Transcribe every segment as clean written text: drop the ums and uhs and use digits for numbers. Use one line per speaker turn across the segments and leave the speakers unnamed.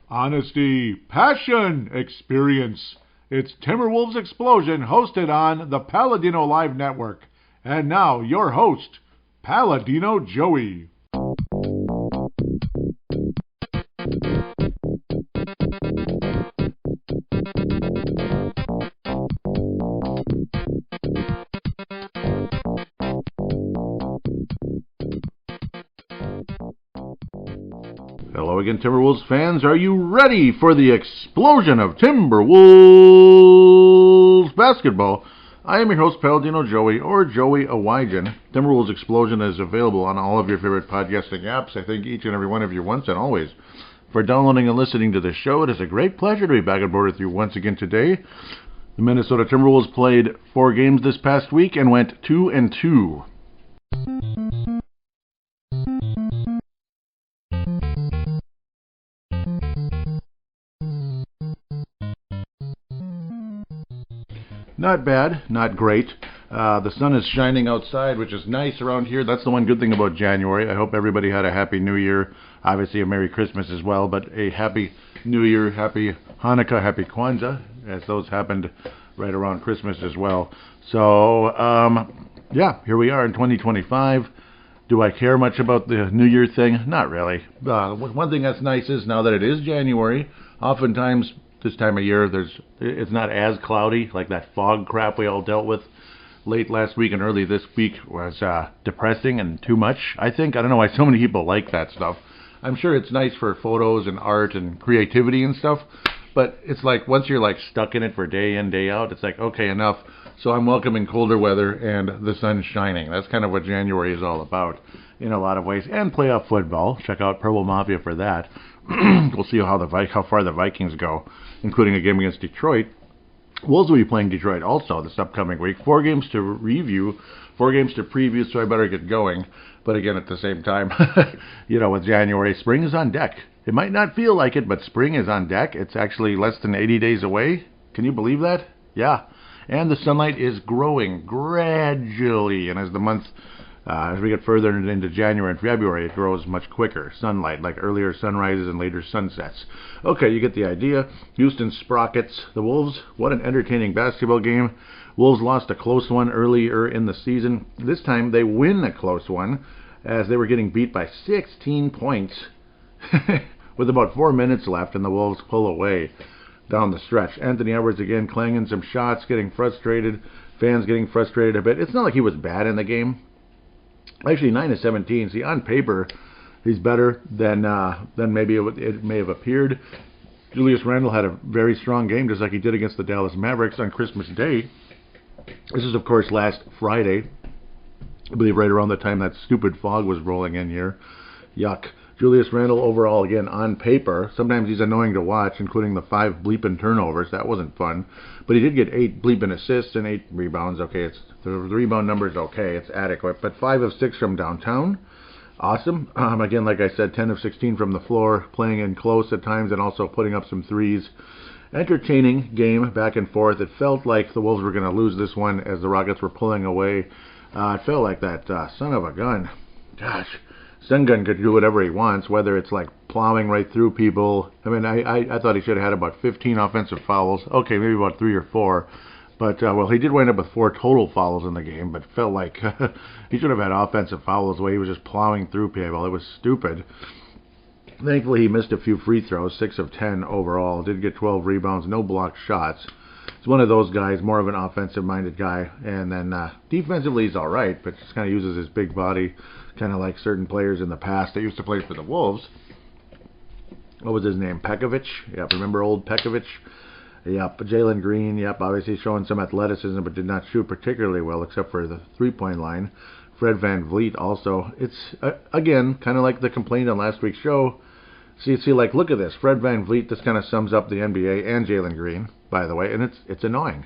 Honesty, passion, experience. It's Timberwolves Explosion, hosted on the paladinolive network. And now, your host, Paladino Joey. Hello again, Timberwolves fans. Are you ready for the explosion of Timberwolves basketball? I am your host, Paladino Joey, or Joey Awijan. Timberwolves Explosion is available on all of your favorite podcasting apps. I thank each and every one of you once and always for downloading and listening to this show. It is a great pleasure to be back on board with you once again today. The Minnesota Timberwolves played 4 games this past week and went 2-2. Not bad, not great. The sun is shining outside, which is nice around here. That's the one good thing about January. I hope everybody had a happy New Year. Obviously a Merry Christmas as well, but a happy New Year, happy Hanukkah, happy Kwanzaa, as those happened right around Christmas as well. So, yeah, here we are in 2025. Do I care much about the New Year thing? Not really. One thing that's nice is now that it is January, oftentimes this time of year, it's not as cloudy, like that fog crap we all dealt with late last week and early this week was depressing and too much, I think. I don't know why so many people like that stuff. I'm sure it's nice for photos and art and creativity and stuff, but it's like once you're like stuck in it for day in, day out, it's like, okay, enough. So I'm welcoming colder weather and the sun shining. That's kind of what January is all about in a lot of ways. And playoff football. Check out Purple Mafia for that. We'll see how far the Vikings go, including a game against Detroit. Wolves will be playing Detroit also this upcoming week. 4 games to review, 4 games to preview, so I better get going. But again, at the same time, with January, spring is on deck. It might not feel like it, but spring is on deck. It's actually less than 80 days away. Can you believe that? Yeah. And the sunlight is growing gradually, and as the month as we get further into January and February, it grows much quicker. Sunlight, like earlier sunrises and later sunsets. Okay, you get the idea. Houston Sprockets, the Wolves. What an entertaining basketball game. Wolves lost a close one earlier in the season. This time they win a close one, as they were getting beat by 16 points with about 4 minutes left, and the Wolves pull away down the stretch. Anthony Edwards again clanging some shots, getting frustrated. Fans getting frustrated a bit. It's not like he was bad in the game. Actually, 9 of 17. See, on paper, he's better than maybe it may have appeared. Julius Randle had a very strong game, just like he did against the Dallas Mavericks on Christmas Day. This is, of course, last Friday. I believe right around the time that stupid fog was rolling in here. Yuck. Julius Randle overall, again, on paper. Sometimes he's annoying to watch, including the 5 bleeping turnovers. That wasn't fun. But he did get 8 bleeping assists and 8 rebounds. Okay, the rebound number is okay. It's adequate. But 5 of 6 from downtown. Awesome. Again, like I said, 10 of 16 from the floor, playing in close at times and also putting up some threes. Entertaining game, back and forth. It felt like the Wolves were going to lose this one as the Rockets were pulling away. It felt like that son of a gun. Gosh. Sengun could do whatever he wants, whether it's like plowing right through people. I mean, I thought he should have had about 15 offensive fouls. Okay, maybe about 3 or 4. But, well, he did wind up with 4 total fouls in the game, but it felt like he should have had offensive fouls the way he was just plowing through people. It was stupid. Thankfully, he missed a few free throws, 6 of 10 overall. Did get 12 rebounds, no blocked shots. He's one of those guys, more of an offensive-minded guy. And then defensively, he's all right, but just kind of uses his big body, kind of like certain players in the past that used to play for the Wolves. What was his name? Pekovic? Yep, remember old Pekovic? Yep, Jalen Green, yep, obviously showing some athleticism, but did not shoot particularly well, except for the three-point line. Fred VanVleet also. It's, again, kind of like the complaint on last week's show. See, like, look at this. Fred VanVleet, this kind of sums up the NBA and Jalen Green, by the way, and it's annoying.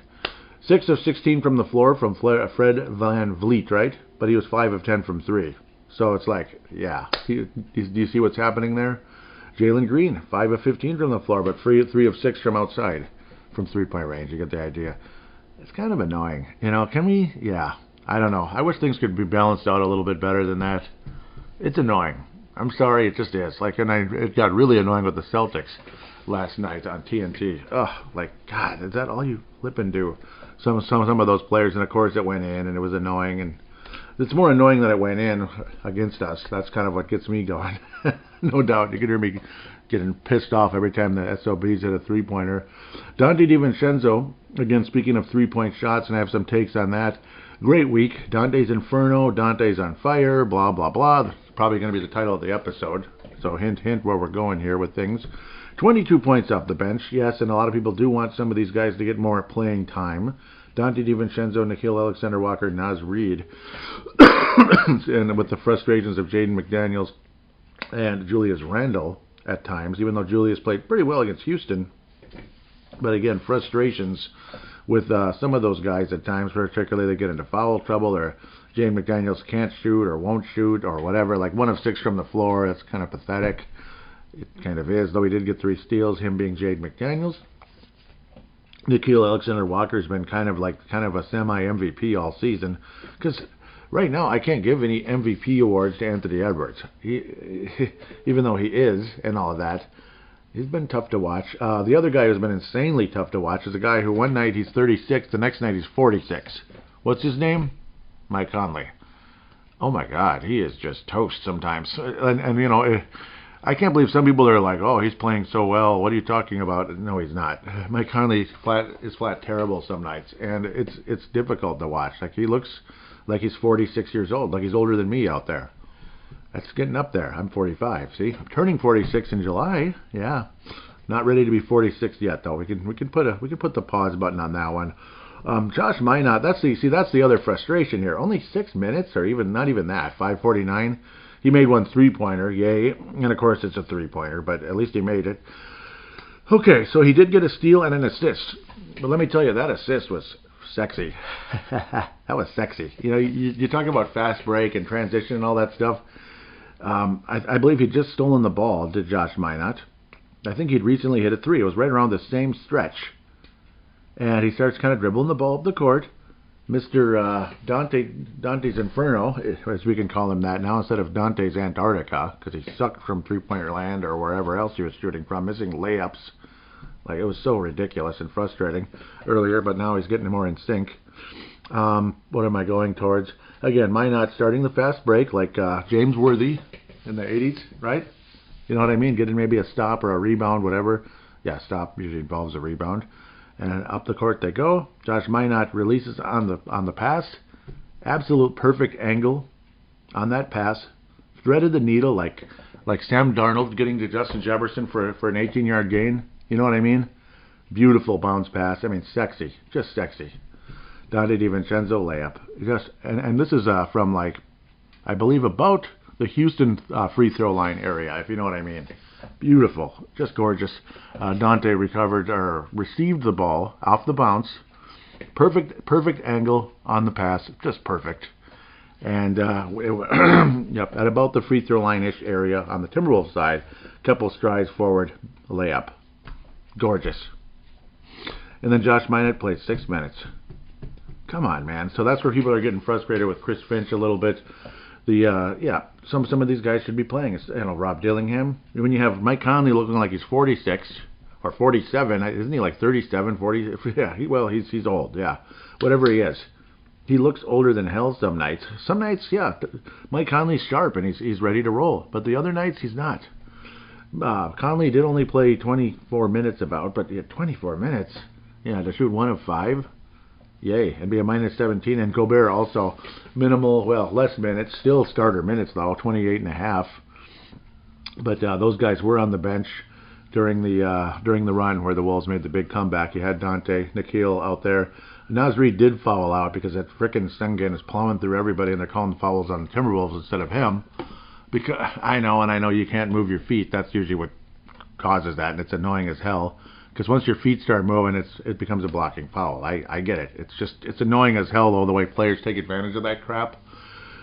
6 of 16 from the floor from Fred VanVleet, right? But he was 5 of 10 from 3. So it's like, yeah. Do you see what's happening there? Jalen Green, 5 of 15 from the floor, but 3 of 6 from outside, from three-point range. You get the idea. It's kind of annoying. Can we? Yeah. I don't know. I wish things could be balanced out a little bit better than that. It's annoying. I'm sorry, it just is. Like, and it got really annoying with the Celtics last night on TNT. Ugh, like, God, is that all you flipping do? Some of those players, and of course it went in, and it was annoying, and it's more annoying that it went in against us. That's kind of what gets me going. No doubt. You can hear me getting pissed off every time the SOBs hit a three-pointer. Donte DiVincenzo, again, speaking of three-point shots, and I have some takes on that. Great week. Dante's Inferno, Dante's on fire, blah, blah, blah. Probably going to be the title of the episode. So hint, hint where we're going here with things. 22 points off the bench, yes, and a lot of people do want some of these guys to get more playing time. Donte DiVincenzo, Nickeil Alexander-Walker, Naz Reid, and with the frustrations of Jaden McDaniels and Julius Randle at times, even though Julius played pretty well against Houston. But again, frustrations with some of those guys at times, particularly they get into foul trouble, or Jaden McDaniels can't shoot or won't shoot or whatever. Like 1 of 6 from the floor, that's kind of pathetic. It kind of is, though he did get 3 steals, him being Jaden McDaniels. Nickeil Alexander-Walker's been kind of a semi-MVP all season, because right now I can't give any MVP awards to Anthony Edwards. Even though he is, and all of that, he's been tough to watch. The other guy who's been insanely tough to watch is a guy who one night he's 36, the next night he's 46. What's his name? Mike Conley. Oh my God, he is just toast sometimes. And you know, I can't believe some people are like, oh, he's playing so well. What are you talking about? No, he's not. Mike Conley is flat terrible some nights, and it's difficult to watch. Like, he looks like he's 46 years old, like he's older than me out there. That's getting up there. I'm 45. See, I'm turning 46 in July. Yeah, not ready to be 46 yet though. We can put the pause button on that one. Josh Minot. That's the other frustration here. Only 6 minutes, or not even that. 5:49. He made 1 3-pointer, yay. And of course it's a 3-pointer, but at least he made it. Okay, so he did get a steal and an assist. But let me tell you, that assist was sexy. That was sexy. You know, you talk about fast break and transition and all that stuff. I believe he'd just stolen the ball to Josh Minot. I think he'd recently hit a 3. It was right around the same stretch. And he starts kind of dribbling the ball up the court. Mr. Dante's Inferno, as we can call him that now, instead of Dante's Antarctica, because he sucked from three-pointer land or wherever else he was shooting from, missing layups. Like, it was so ridiculous and frustrating earlier, but now he's getting more in sync. What am I going towards? Again, Minot starting the fast break like James Worthy in the 80s, right? You know what I mean? Getting maybe a stop or a rebound, whatever. Yeah, stop usually involves a rebound. And up the court they go. Josh Minot releases on the pass. Absolute perfect angle on that pass. Threaded the needle like Sam Darnold getting to Justin Jefferson for an 18-yard gain. You know what I mean? Beautiful bounce pass. I mean, sexy. Just sexy. Donte DiVincenzo layup. And this is from, like, I believe about the Houston free throw line area, if you know what I mean. Beautiful, just gorgeous. Donte received the ball off the bounce. Perfect angle on the pass, just perfect. And yep, at about the free throw line-ish area on the Timberwolves side, couple strides forward, layup, gorgeous. And then Josh Minot played 6 minutes. Come on, man. So that's where people are getting frustrated with Chris Finch a little bit. Some of these guys should be playing. You know, Rob Dillingham. When you have Mike Conley looking like he's 46 or 47, isn't he like 37, 40? Yeah, he's old. Yeah, whatever he is, he looks older than hell some nights. Some nights, yeah, Mike Conley's sharp and he's ready to roll. But the other nights he's not. Conley did only play 24 minutes but 24 minutes. Yeah, to shoot 1 of 5. Yay, and be a -17. And Gobert also minimal, less minutes, still starter minutes though, 28.5. But those guys were on the bench during the run where the Wolves made the big comeback. You had Donte, Nickeil out there. Naz Reid did foul out because that frickin' Sengun is plowing through everybody, and they're calling fouls on the Timberwolves instead of him. Because I know you can't move your feet. That's usually what causes that, and it's annoying as hell. Because once your feet start moving, it becomes a blocking foul. I get it. It's annoying as hell, though, the way players take advantage of that crap.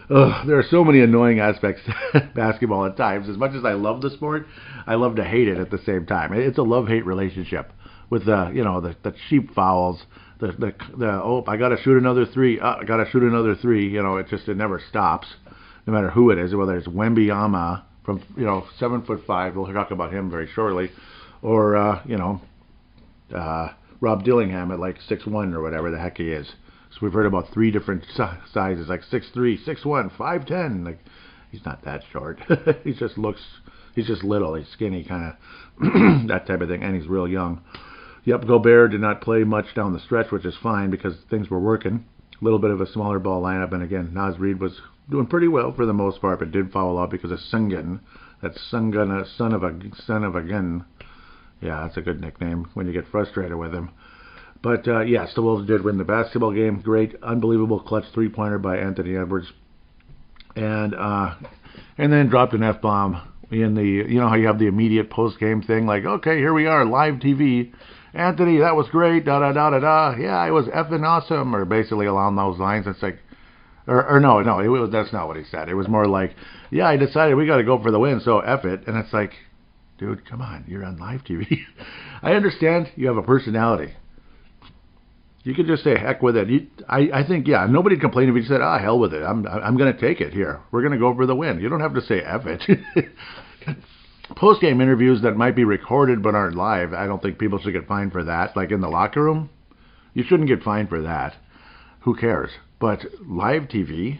There are so many annoying aspects to basketball at times. As much as I love the sport, I love to hate it at the same time. It's a love-hate relationship with the cheap fouls. I got to shoot another 3. I got to shoot another 3. You know, it never stops, no matter who it is, whether it's Wembanyama from 7'5". We'll talk about him very shortly, or Rob Dillingham at like 6'1" or whatever the heck he is. So we've heard about 3 different sizes, like 6'3", 6'1", 5'10". Like, he's not that short. He's just little. He's skinny, kind of that type of thing, and he's real young. Yep, Gobert did not play much down the stretch, which is fine because things were working. A little bit of a smaller ball lineup, and again, Naz Reid was doing pretty well for the most part, but did foul out because of Sungun. That's Sungun, son of a gun. Yeah, that's a good nickname when you get frustrated with him. But yes, the Wolves did win the basketball game. Great, unbelievable clutch 3-pointer by Anthony Edwards, and then dropped an F-bomb in the, how you have the immediate post-game thing, like, okay, here we are, live TV. Anthony, that was great, da-da-da-da-da. Yeah, it was effing awesome, or basically along those lines. It's like, no, that's not what he said. It was more like, yeah, I decided we got to go for the win, so F it. And it's like, dude, come on, you're on live TV. I understand you have a personality. You could just say heck with it. I think, yeah, nobody'd complain if you said, hell with it. I'm going to take it here. We're going to go for the win. You don't have to say F it. Post-game interviews that might be recorded but aren't live, I don't think people should get fined for that. Like in the locker room, you shouldn't get fined for that. Who cares? But live TV,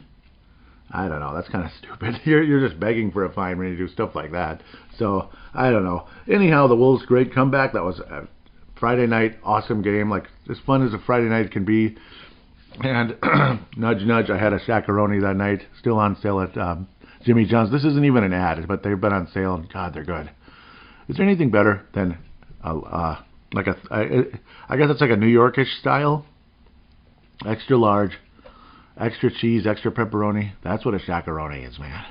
I don't know. That's kind of stupid. You're just begging for a fine when you do stuff like that. So, I don't know. Anyhow, the Wolves' great comeback. That was a Friday night awesome game. Like, as fun as a Friday night can be. And, nudge, nudge, I had a shakaroni that night. Still on sale at Jimmy John's. This isn't even an ad, but they've been on sale, and God, they're good. Is there anything better than I guess it's like a New Yorkish style, extra large, extra cheese, extra pepperoni. That's what a shakaroni is, man.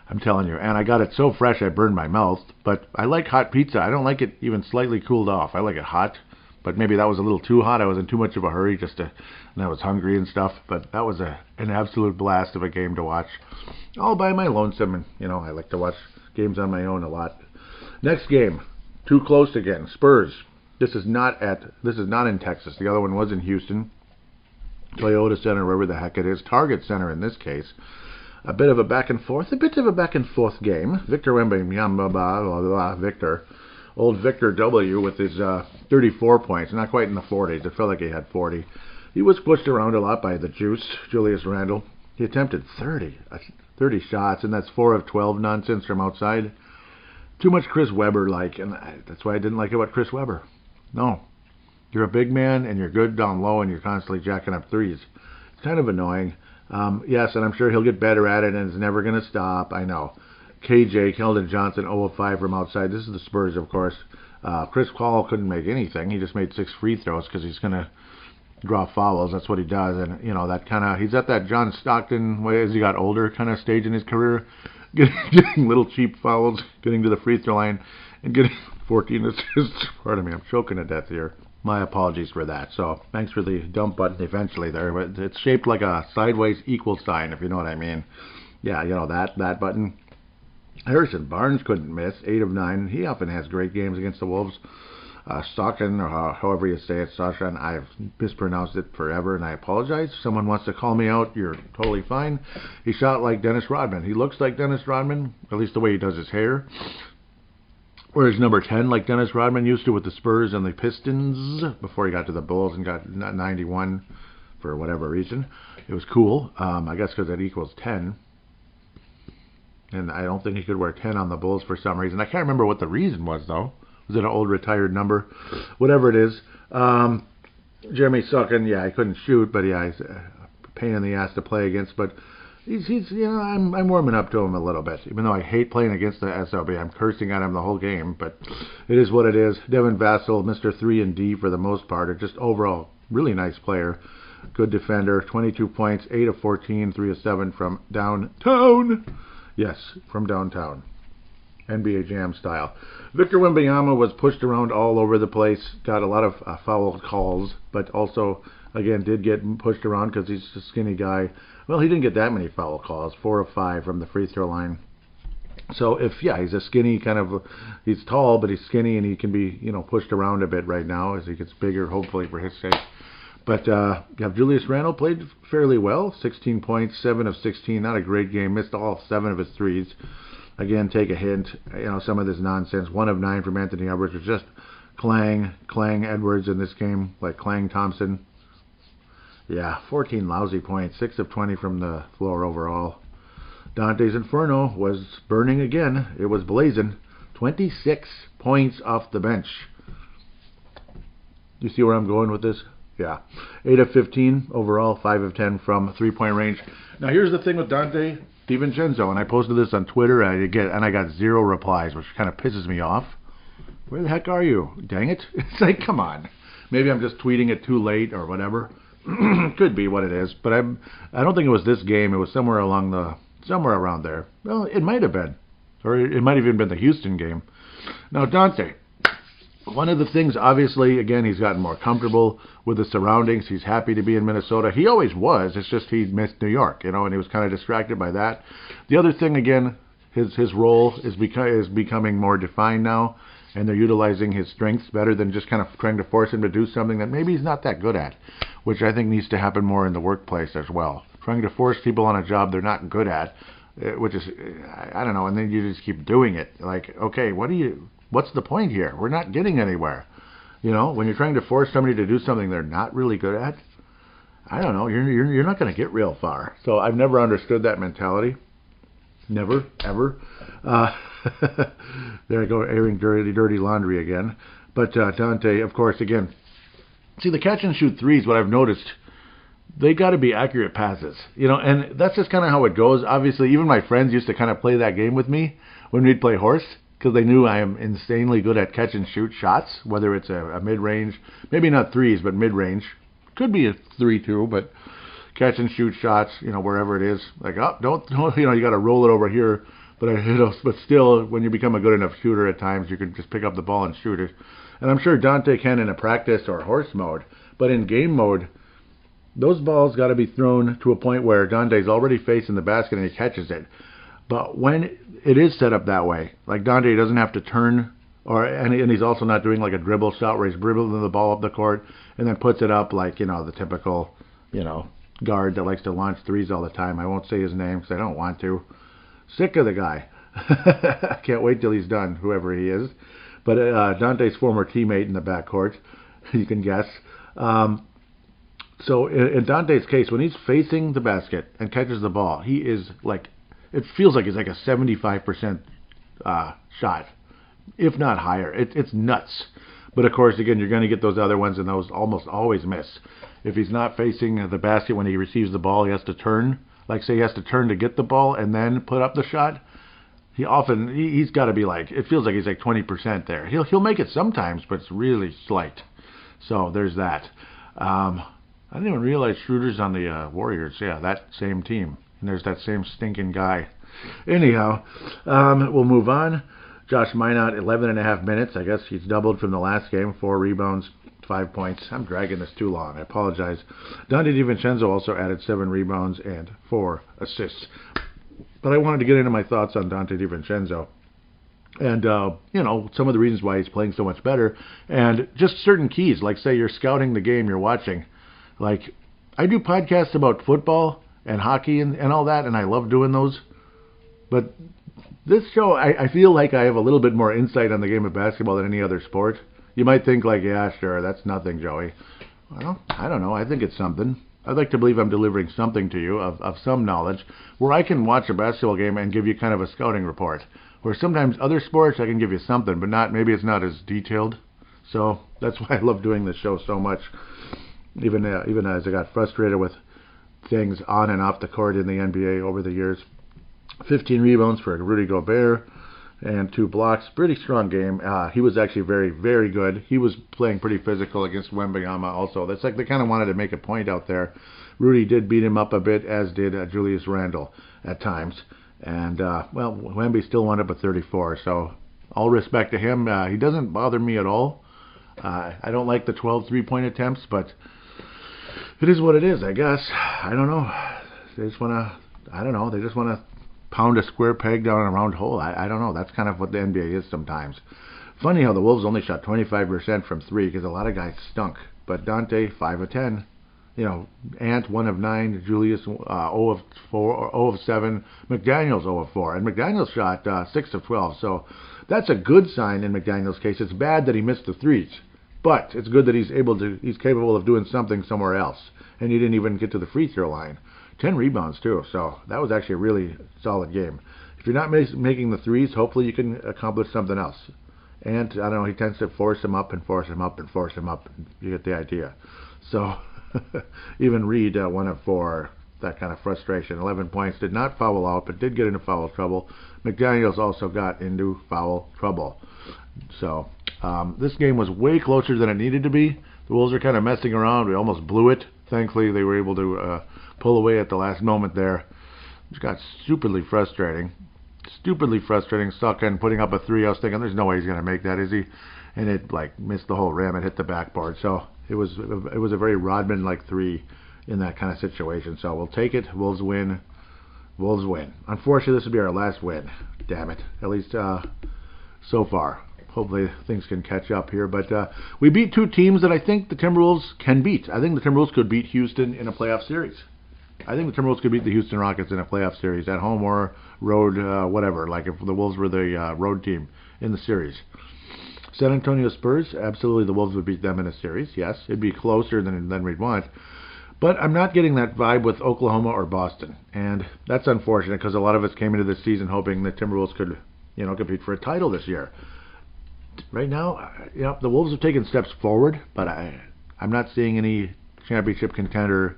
I'm telling you. And I got it so fresh I burned my mouth. But I like hot pizza. I don't like it even slightly cooled off. I like it hot. But maybe that was a little too hot. I was in too much of a hurry and I was hungry and stuff. But that was an absolute blast of a game to watch. All by my lonesome. And, I like to watch games on my own a lot. Next game. Too close again. Spurs. This is not in Texas. The other one was in Houston. Toyota Center, wherever the heck it is. Target Center in this case. A bit of a back and forth game. Victor Wembanyama, Victor. Old Victor W. with his 34 points. Not quite in the 40s. It felt like he had 40. He was pushed around a lot by the juice, Julius Randle. He attempted 30 shots, and that's 4 of 12 nonsense from outside. Too much Chris Webber-like, and that's why I didn't like it about Chris Webber. No. You're a big man, and you're good down low, and you're constantly jacking up threes. It's kind of annoying. Yes, and I'm sure he'll get better at it, and it's never going to stop. I know. KJ, Keldon Johnson, 0 of 5 from outside. This is the Spurs, of course. Chris Paul couldn't make anything. He just made 6 free throws because he's going to draw fouls. That's what he does. And, he's at that John Stockton way as he got older kind of stage in his career, getting little cheap fouls, getting to the free throw line, and getting 14 assists. Pardon me, I'm choking to death here. My apologies for that. So, thanks for the dump button eventually there. But it's shaped like a sideways equal sign, if you know what I mean. Yeah, that button. Harrison Barnes couldn't miss, 8 of 9. He often has great games against the Wolves. Stockton, or however you say it, Sasha, I've mispronounced it forever, and I apologize. If someone wants to call me out, you're totally fine. He shot like Dennis Rodman. He looks like Dennis Rodman, at least the way he does his hair. Whereas number 10, like Dennis Rodman used to with the Spurs and the Pistons, before he got to the Bulls and got 91 for whatever reason. It was cool, I guess because that equals 10. And I don't think he could wear 10 on the Bulls for some reason. I can't remember what the reason was, though. Was it an old retired number? Whatever it is. Jeremy Sochan, yeah, he couldn't shoot, but yeah, he's a pain in the ass to play against. But he's I'm warming up to him a little bit. Even though I hate playing against the SLB, I'm cursing at him the whole game. But it is what it is. Devin Vassell, Mr. 3 and D for the most part, are just overall really nice player. Good defender, 22 points, 8 of 14, 3 of 7 from downtown. Yes, from downtown. NBA Jam style. Victor Wembanyama was pushed around all over the place. Got a lot of foul calls, but also, again, did get pushed around because he's a skinny guy. Well, he didn't get that many foul calls. 4 of 5 from the free throw line. So, he's a skinny he's tall, but he's skinny, and he can be, pushed around a bit right now as he gets bigger, hopefully for his sake. But Julius Randle played fairly well. 16 points, 7 of 16. Not a great game. Missed all 7 of his threes. again, take a hint. Some of this nonsense. 1 of 9 from Anthony Edwards was just Clang Edwards in this game, like Clang Thompson. Yeah, 14 lousy points, 6 of 20 from the floor overall. Donte's Inferno was burning again. It was blazing. 26 points off the bench. You see where I'm going with this? Yeah. 8 of 15 overall, 5 of 10 from three-point range. Now here's the thing with Donte DiVincenzo, and I posted this on Twitter, and I got 0 replies, which kind of pisses me off. Where the heck are you? Dang it. It's like, come on. Maybe I'm just tweeting it too late or whatever. Could be what it is, but I don't think it was this game. It was somewhere around there. Well, it might have been, or it might have even been the Houston game. Now, Donte, one of the things, obviously, again, he's gotten more comfortable with the surroundings. He's happy to be in Minnesota. He always was. It's just he missed New York, and he was kind of distracted by that. The other thing, again, his role is becoming more defined now, and they're utilizing his strengths better than just kind of trying to force him to do something that maybe he's not that good at, which I think needs to happen more in the workplace as well. Trying to force people on a job they're not good at, which is, I don't know, and then you just keep doing it. Like, okay, what's the point here? We're not getting anywhere. When you're trying to force somebody to do something they're not really good at, I don't know, you're not going to get real far. So I've never understood that mentality. Never, ever. There I go, airing dirty laundry again. But Donte, of course, again, see, the catch and shoot threes, what I've noticed, they got to be accurate passes. And that's just kind of how it goes. Obviously, even my friends used to kind of play that game with me when we'd play horse, because they knew I am insanely good at catch and shoot shots, whether it's a mid-range, maybe not threes, but mid-range. Could be a 3-2, but catch and shoot shots, wherever it is. Like, don't you got to roll it over here. But but still, when you become a good enough shooter at times, you can just pick up the ball and shoot it. And I'm sure Donte can in a practice or horse mode. But in game mode, those balls got to be thrown to a point where Donte's already facing the basket and he catches it. But when it is set up that way, like Donte doesn't have to turn, and he's also not doing like a dribble shot where he's dribbling the ball up the court and then puts it up like, the typical, guard that likes to launch threes all the time. I won't say his name because I don't want to. Sick of the guy. I can't wait till he's done, whoever he is. But Donte's former teammate in the backcourt, you can guess. So in Donte's case, when he's facing the basket and catches the ball, he is like, it feels like he's like a 75% shot, if not higher. It's nuts. But of course, again, you're going to get those other ones, and those almost always miss. If he's not facing the basket when he receives the ball, he has to turn. Like, say he has to turn to get the ball and then put up the shot. He's got to be like, it feels like he's like 20% there. He'll make it sometimes, but it's really slight. So there's that. I didn't even realize Schroeder's on the Warriors. Yeah, that same team. And there's that same stinking guy. Anyhow, we'll move on. Josh Minot, 11.5 minutes. I guess he's doubled from the last game. 4 rebounds, 5 points. I'm dragging this too long. I apologize. Donte DiVincenzo also added 7 rebounds and 4 assists. But I wanted to get into my thoughts on Donte DiVincenzo. And, some of the reasons why he's playing so much better. And just certain keys. Like, say you're scouting the game you're watching. Like, I do podcasts about football and hockey and all that, and I love doing those. But this show, I feel like I have a little bit more insight on the game of basketball than any other sport. You might think like, yeah, sure, that's nothing, Joey. Well, I don't know. I think it's something. I'd like to believe I'm delivering something to you of some knowledge where I can watch a basketball game and give you kind of a scouting report. Where sometimes other sports I can give you something, but maybe it's not as detailed. So that's why I love doing this show so much. Even as I got frustrated with things on and off the court in the NBA over the years. 15 rebounds for Rudy Gobert and 2 blocks. Pretty strong game. He was actually very, very good. He was playing pretty physical against Wembanyama also. That's like they kind of wanted to make a point out there. Rudy did beat him up a bit, as did Julius Randle at times. And, Wemby still wound up at 34. So all respect to him. He doesn't bother me at all. I don't like the 12 three-point attempts, but it is what it is, I guess. I don't know. They just want to pound a square peg down a round hole. I don't know. That's kind of what the NBA is sometimes. Funny how the Wolves only shot 25% from 3 because a lot of guys stunk. But Donte, 5 of 10. Ant 1 of 9, Julius 0 of 4, or 0 of 7, McDaniels 0 of 4, and McDaniels shot 6 of 12. So that's a good sign in McDaniels' case. It's bad that he missed the threes, but it's good that he's capable of doing something somewhere else, and he didn't even get to the free throw line. 10 rebounds too, so that was actually a really solid game. If you're not making the threes, hopefully you can accomplish something else. And I don't know, he tends to force him up and force him up and force him up. And you get the idea. So even Reed 1 of 4, that kind of frustration. 11 points, did not foul out, but did get into foul trouble. McDaniels also got into foul trouble. So this game was way closer than it needed to be. The Wolves are kind of messing around. We almost blew it. Thankfully, they were able to pull away at the last moment there. It got stupidly frustrating. Sucking, putting up a 3. I was thinking, there's no way he's going to make that, is he? And it missed the whole rim and hit the backboard. So it was a very Rodman-like 3 in that kind of situation. So we'll take it. Wolves win. Unfortunately, this will be our last win. Damn it. At least so far. Hopefully things can catch up here. But we beat 2 teams that I think the Timberwolves can beat. I think the Timberwolves could beat Houston in a playoff series. I think the Timberwolves could beat the Houston Rockets in a playoff series, at home or road, whatever, like if the Wolves were the road team in the series. San Antonio Spurs, absolutely the Wolves would beat them in a series, yes. It'd be closer than we'd want. But I'm not getting that vibe with Oklahoma or Boston. And that's unfortunate because a lot of us came into this season hoping the Timberwolves could, compete for a title this year. Right now, the Wolves have taken steps forward, but I'm not seeing any championship contender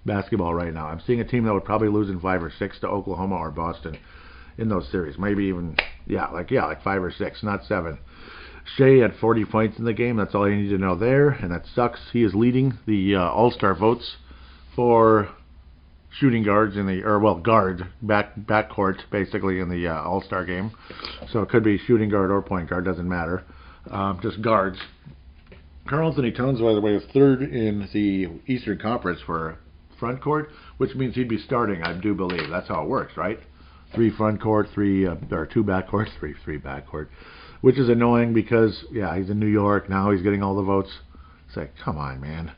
basketball right now. I'm seeing a team that would probably lose in 5 or 6 to Oklahoma or Boston in those series. Maybe even, like 5 or 6, not 7. Shea had 40 points in the game. That's all you need to know there, and that sucks. He is leading the All-Star votes for shooting guards guard, backcourt, basically, in the All-Star game. So it could be shooting guard or point guard, doesn't matter. Just guards. Karl-Anthony Towns, by the way, is 3rd in the Eastern Conference for front court, which means he'd be starting, I do believe. That's how it works, right? 3 front court, 2 back court, 3 back court, which is annoying because, he's in New York, now he's getting all the votes. It's like, come on, man.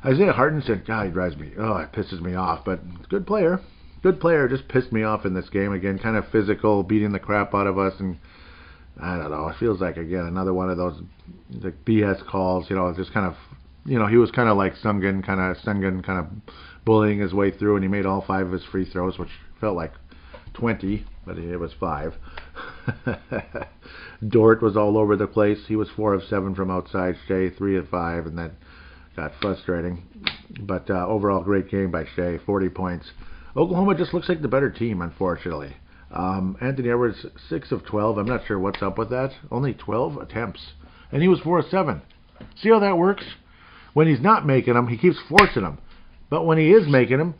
Isaiah Hartenstein, God, he drives me, it pisses me off, but good player, just pissed me off in this game again, kind of physical, beating the crap out of us, and I don't know, it feels like, again, another one of those BS calls, just kind of, he was kind of like Sengun kind of bullying his way through, and he made all 5 of his free throws, which felt like 20, but it was 5. Dort was all over the place. He was 4 of 7 from outside. Shea 3 of 5, and that got frustrating. But overall, great game by Shea, 40 points. Oklahoma just looks like the better team, unfortunately. Anthony Edwards, 6 of 12. I'm not sure what's up with that. Only 12 attempts, and he was 4 of 7. See how that works? When he's not making them, he keeps forcing them. But when he is making them,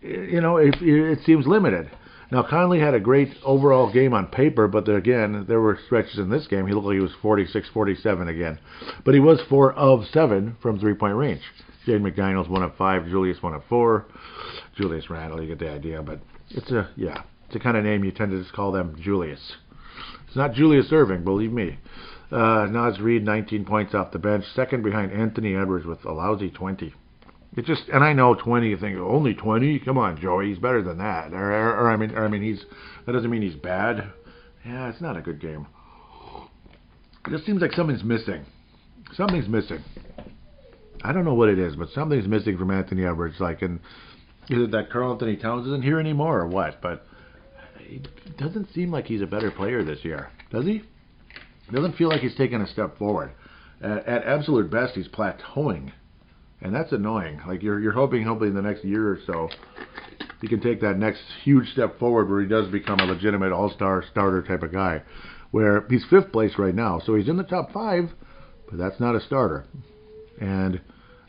it seems limited. Now, Conley had a great overall game on paper, but again, there were stretches in this game. He looked like he was 46, 47 again. But he was 4 of 7 from three-point range. Jaden McDaniels 1 of 5, Julius 1 of 4. Julius Randle, you get the idea. But it's a kind of name you tend to just call them Julius. It's not Julius Irving, believe me. Naz Reid, 19 points off the bench, 2nd behind Anthony Edwards with a lousy 20. And I know 20. You think only 20? Come on, Joey, he's better than that. That doesn't mean he's bad. Yeah, it's not a good game. It just seems like something's missing. I don't know what it is, but something's missing from Anthony Edwards. And is it that Karl-Anthony Towns isn't here anymore or what? But it doesn't seem like he's a better player this year, does he? It doesn't feel like he's taken a step forward. At absolute best, he's plateauing. And that's annoying. You're hoping in the next year or so he can take that next huge step forward where he does become a legitimate all-star starter type of guy. Where he's 5th place right now, so he's in the top 5, but that's not a starter. And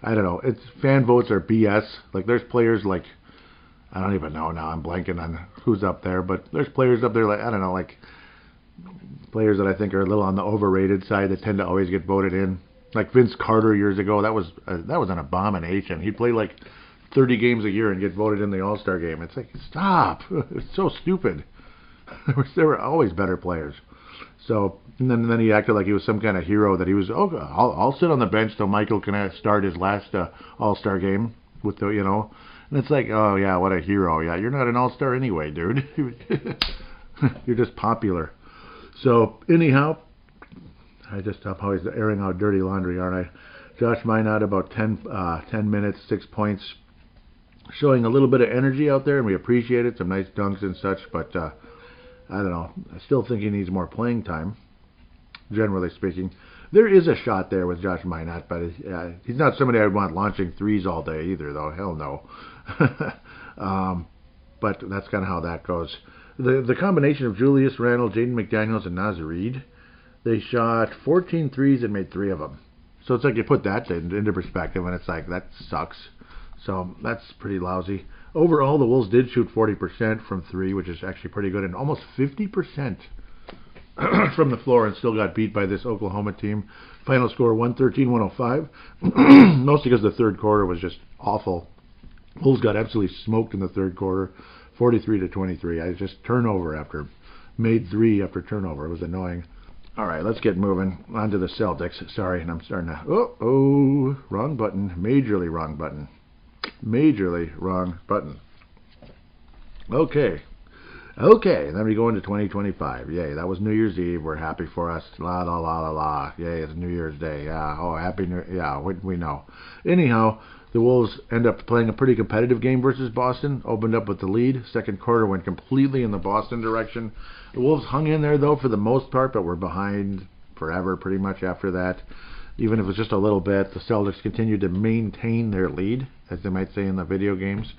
I don't know. Fan votes are BS. There's players I don't even know now. I'm blanking on who's up there, but there's players up there I don't know, players that I think are a little on the overrated side that tend to always get voted in. Like Vince Carter years ago, that was an abomination. He'd play 30 games a year and get voted in the All-Star game. It's like, stop. It's so stupid. There were always better players. So, and then he acted like he was some kind of hero that he was, I'll sit on the bench till Michael can start his last All-Star game, with the, and it's like, oh yeah, what a hero. Yeah, you're not an all-star anyway, dude. You're just popular. So anyhow, I'm always airing out dirty laundry, aren't I? Josh Minot about 10 minutes, 6 points, showing a little bit of energy out there, and we appreciate it. Some nice dunks and such, but I don't know. I still think he needs more playing time, generally speaking. There is a shot there with Josh Minot, but he's not somebody I'd want launching threes all day either, though. Hell no. But that's kind of how that goes. The combination of Julius Randle, Jaden McDaniels, and Naz Reid, they shot 14 threes and made 3 of them. So it's like you put that into perspective, and it's like, that sucks. So that's pretty lousy. Overall, the Wolves did shoot 40% from 3, which is actually pretty good, and almost 50% from the floor, and still got beat by this Oklahoma team. Final score 113-105. Mostly because the third quarter was just awful. Wolves got absolutely smoked in the third quarter, 43-23. I just made 3 after turnover. It was annoying. All right, let's get moving on to the Celtics. Sorry, and I'm starting to... wrong button. Majorly wrong button. Majorly wrong button. Okay, then we go into 2025. Yay, that was New Year's Eve. We're happy for us. La, la, la, la, la. Yay, it's New Year's Day. Yeah, happy New... Yeah, we know. Anyhow, the Wolves end up playing a pretty competitive game versus Boston. Opened up with the lead. Second quarter went completely in the Boston direction. The Wolves hung in there, though, for the most part, but were behind forever pretty much after that. Even if it was just a little bit, the Celtics continued to maintain their lead, as they might say in the video games.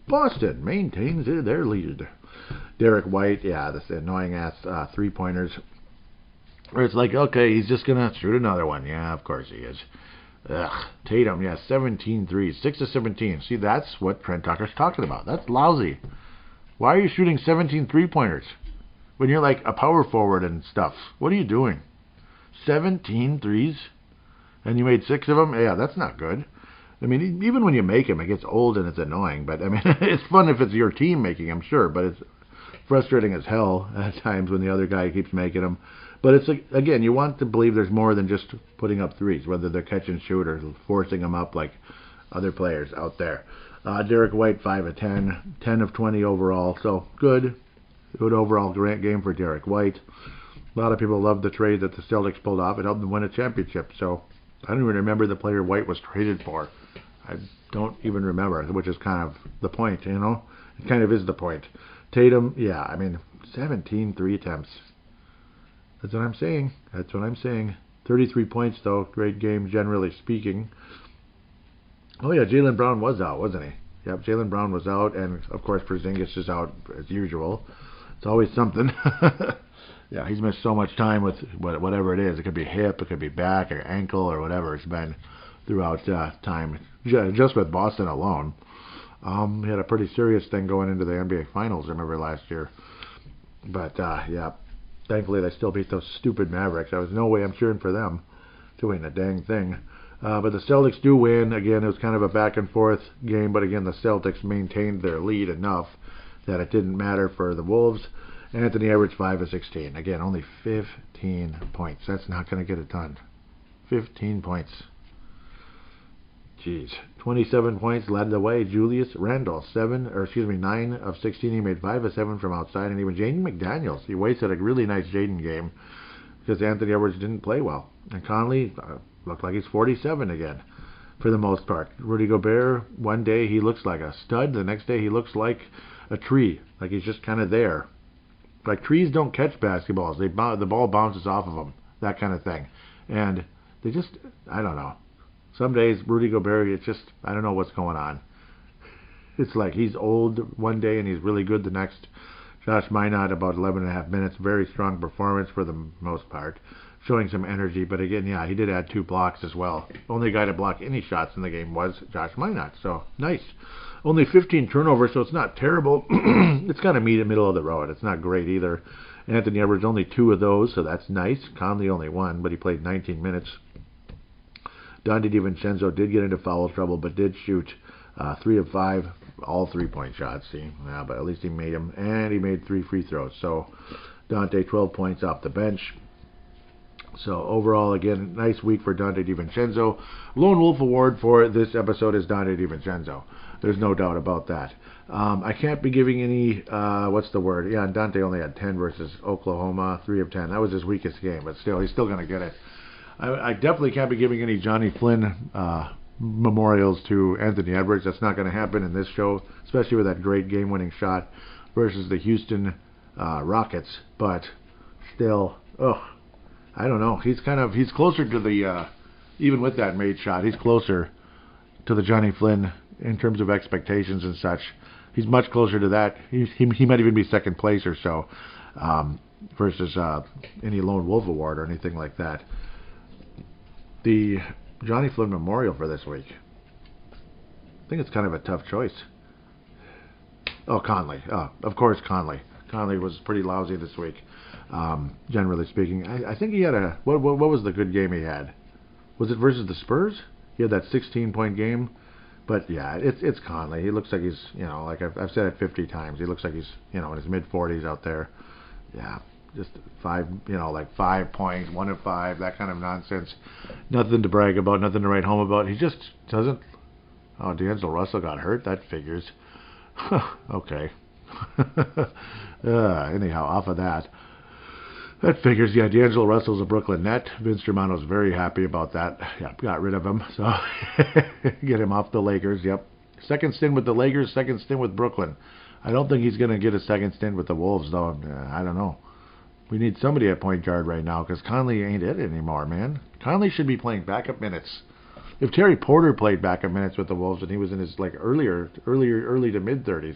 Boston maintains their lead. Derek White, this annoying-ass three-pointers. Where it's like, okay, he's just going to shoot another one. Yeah, of course he is. Ugh. Tatum, 17 threes, 6 of 17. See, that's what Trent Tucker's talking about. That's lousy. Why are you shooting 17 three-pointers when you're like a power forward and stuff? What are you doing? 17 threes? And you made 6 of them? Yeah, that's not good. I mean, even when you make them, it gets old and it's annoying. But, I mean, it's fun if it's your team making them, sure. But it's frustrating as hell at times when the other guy keeps making them. But it's, again, you want to believe there's more than just putting up threes, whether they're catch and shoot or forcing them up like other players out there. Derek White, 5 of 10, 10 of 20 overall. So, good overall game for Derek White. A lot of people love the trade that the Celtics pulled off. It helped them win a championship. So, I don't even remember the player White was traded for. I don't even remember, which is kind of the point, It kind of is the point. Tatum, 17 three attempts. That's what I'm saying. 33 points, though. Great game, generally speaking. Oh, yeah, Jaylen Brown was out, wasn't he? Yep, Jaylen Brown was out, and, of course, Porzingis is out as usual. It's always something. Yeah, he's missed so much time with whatever it is. It could be hip, it could be back, or ankle, or whatever it's been throughout time. Just with Boston alone. He had a pretty serious thing going into the NBA Finals, I remember, last year. But, thankfully they still beat those stupid Mavericks. There was no way I'm cheering for them doing a dang thing. But the Celtics do win. Again, it was kind of a back-and-forth game, but again, the Celtics maintained their lead enough that it didn't matter for the Wolves. Anthony averaged 5 of 16. Again, only 15 points. That's not going to get it done. 15 points. Jeez. 27 points led the way. Julius Randle, 9 of 16. He made 5 of 7 from outside. And even Jaden McDaniels, he wasted a really nice Jaden game because Anthony Edwards didn't play well. And Conley looked like he's 47 again for the most part. Rudy Gobert, one day he looks like a stud. The next day he looks like a tree. Like he's just kind of there. Like trees don't catch basketballs. The ball bounces off of them. That kind of thing. And they just, I don't know. Some days, Rudy Gobert, it's just, I don't know what's going on. It's like he's old one day and he's really good the next. Josh Minot, about 11 and a half minutes. Very strong performance for the most part. Showing some energy. But again, he did add 2 blocks as well. Only guy to block any shots in the game was Josh Minot. So, nice. Only 15 turnovers, so it's not terrible. It's kind of middle of the road. It's not great either. Anthony Edwards, only 2 of those, so that's nice. Conley only 1, but he played 19 minutes. Donte DiVincenzo did get into foul trouble, but did shoot 3 of 5, all 3-point shots. But at least he made them, and he made 3 free throws. So Donte, 12 points off the bench. So overall, again, nice week for Donte DiVincenzo. Lone Wolf Award for this episode is Donte DiVincenzo. There's no doubt about that. I can't be giving any, what's the word? Yeah, Donte only had 10 versus Oklahoma, 3 of 10. That was his weakest game, but still, he's still going to get it. I definitely can't be giving any Johnny Flynn memorials to Anthony Edwards. That's not going to happen in this show, especially with that great game-winning shot versus the Houston Rockets. But still, I don't know. He's closer to the, even with that made shot, he's closer to the Johnny Flynn in terms of expectations and such. He's much closer to that. He might even be second place or so versus any Lone Wolf Award or anything like that. The Johnny Flynn Memorial for this week, I think it's kind of a tough choice. Oh, Conley. Of course, Conley. Conley was pretty lousy this week, generally speaking. I think he had what was the good game he had? Was it versus the Spurs? He had that 16-point game. But yeah, it's Conley. He looks like he's, like I've said it 50 times. He looks like he's, in his mid-40s out there. Yeah, just 5 points, 1 of 5, that kind of nonsense. Nothing to brag about, nothing to write home about. He just doesn't. Oh, D'Angelo Russell got hurt. That figures. Okay. Anyhow, off of that. That figures, yeah, D'Angelo Russell's a Brooklyn Net. Vince Germano's very happy about that. Yeah, got rid of him. So, get him off the Lakers, yep. Second stint with the Lakers, second stint with Brooklyn. I don't think he's going to get a second stint with the Wolves, though. I don't know. We need somebody at point guard right now, because Conley ain't it anymore, man. Conley should be playing backup minutes. If Terry Porter played backup minutes with the Wolves and he was in his, early to mid-30s,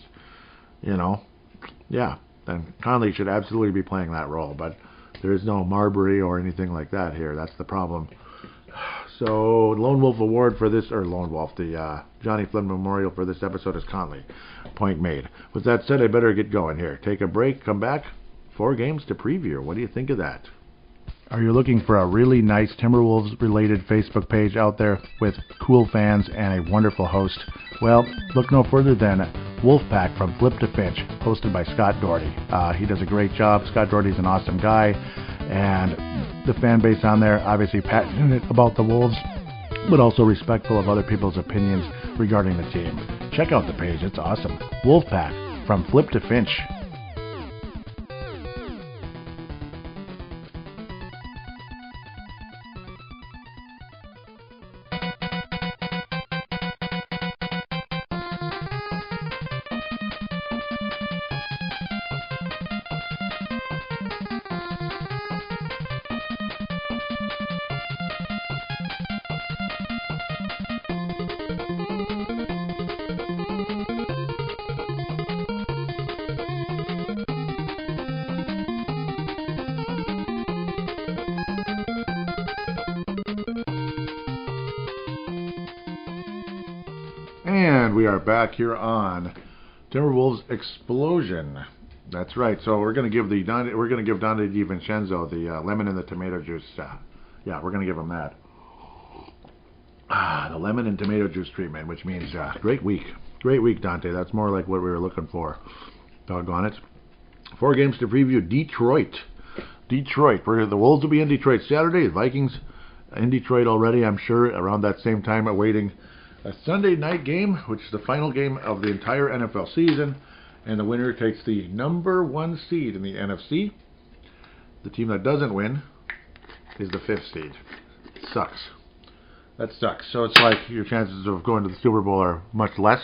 yeah, then Conley should absolutely be playing that role, but there is no Marbury or anything like that here. That's the problem. So, Lone Wolf Award for this, or Lone Wolf, the Johnny Flynn Memorial for this episode is Conley. Point made. With that said, I better get going here. Take a break, come back. 4 games to preview. What do you think of that? Are you looking for a really nice Timberwolves-related Facebook page out there with cool fans and a wonderful host? Well, look no further than Wolfpack from Flip to Finch, hosted by Scott Doherty. He does a great job. Scott Doherty's an awesome guy, and the fan base on there, obviously passionate about the Wolves, but also respectful of other people's opinions regarding the team. Check out the page. It's awesome. Wolfpack from Flip to Finch. And we are back here on Timberwolves Explosion. That's right. So we're going to give Donte DiVincenzo the lemon and the tomato juice. Yeah, we're going to give him that. The lemon and tomato juice treatment, which means great week, Donte. That's more like what we were looking for. Doggone it. 4 games to preview. Detroit. The Wolves will be in Detroit Saturday. The Vikings in Detroit already, I'm sure, around that same time, awaiting a Sunday night game, which is the final game of the entire NFL season, and the winner takes the number 1 seed in the NFC. The team that doesn't win is the 5th seed. Sucks. That sucks. So it's like your chances of going to the Super Bowl are much less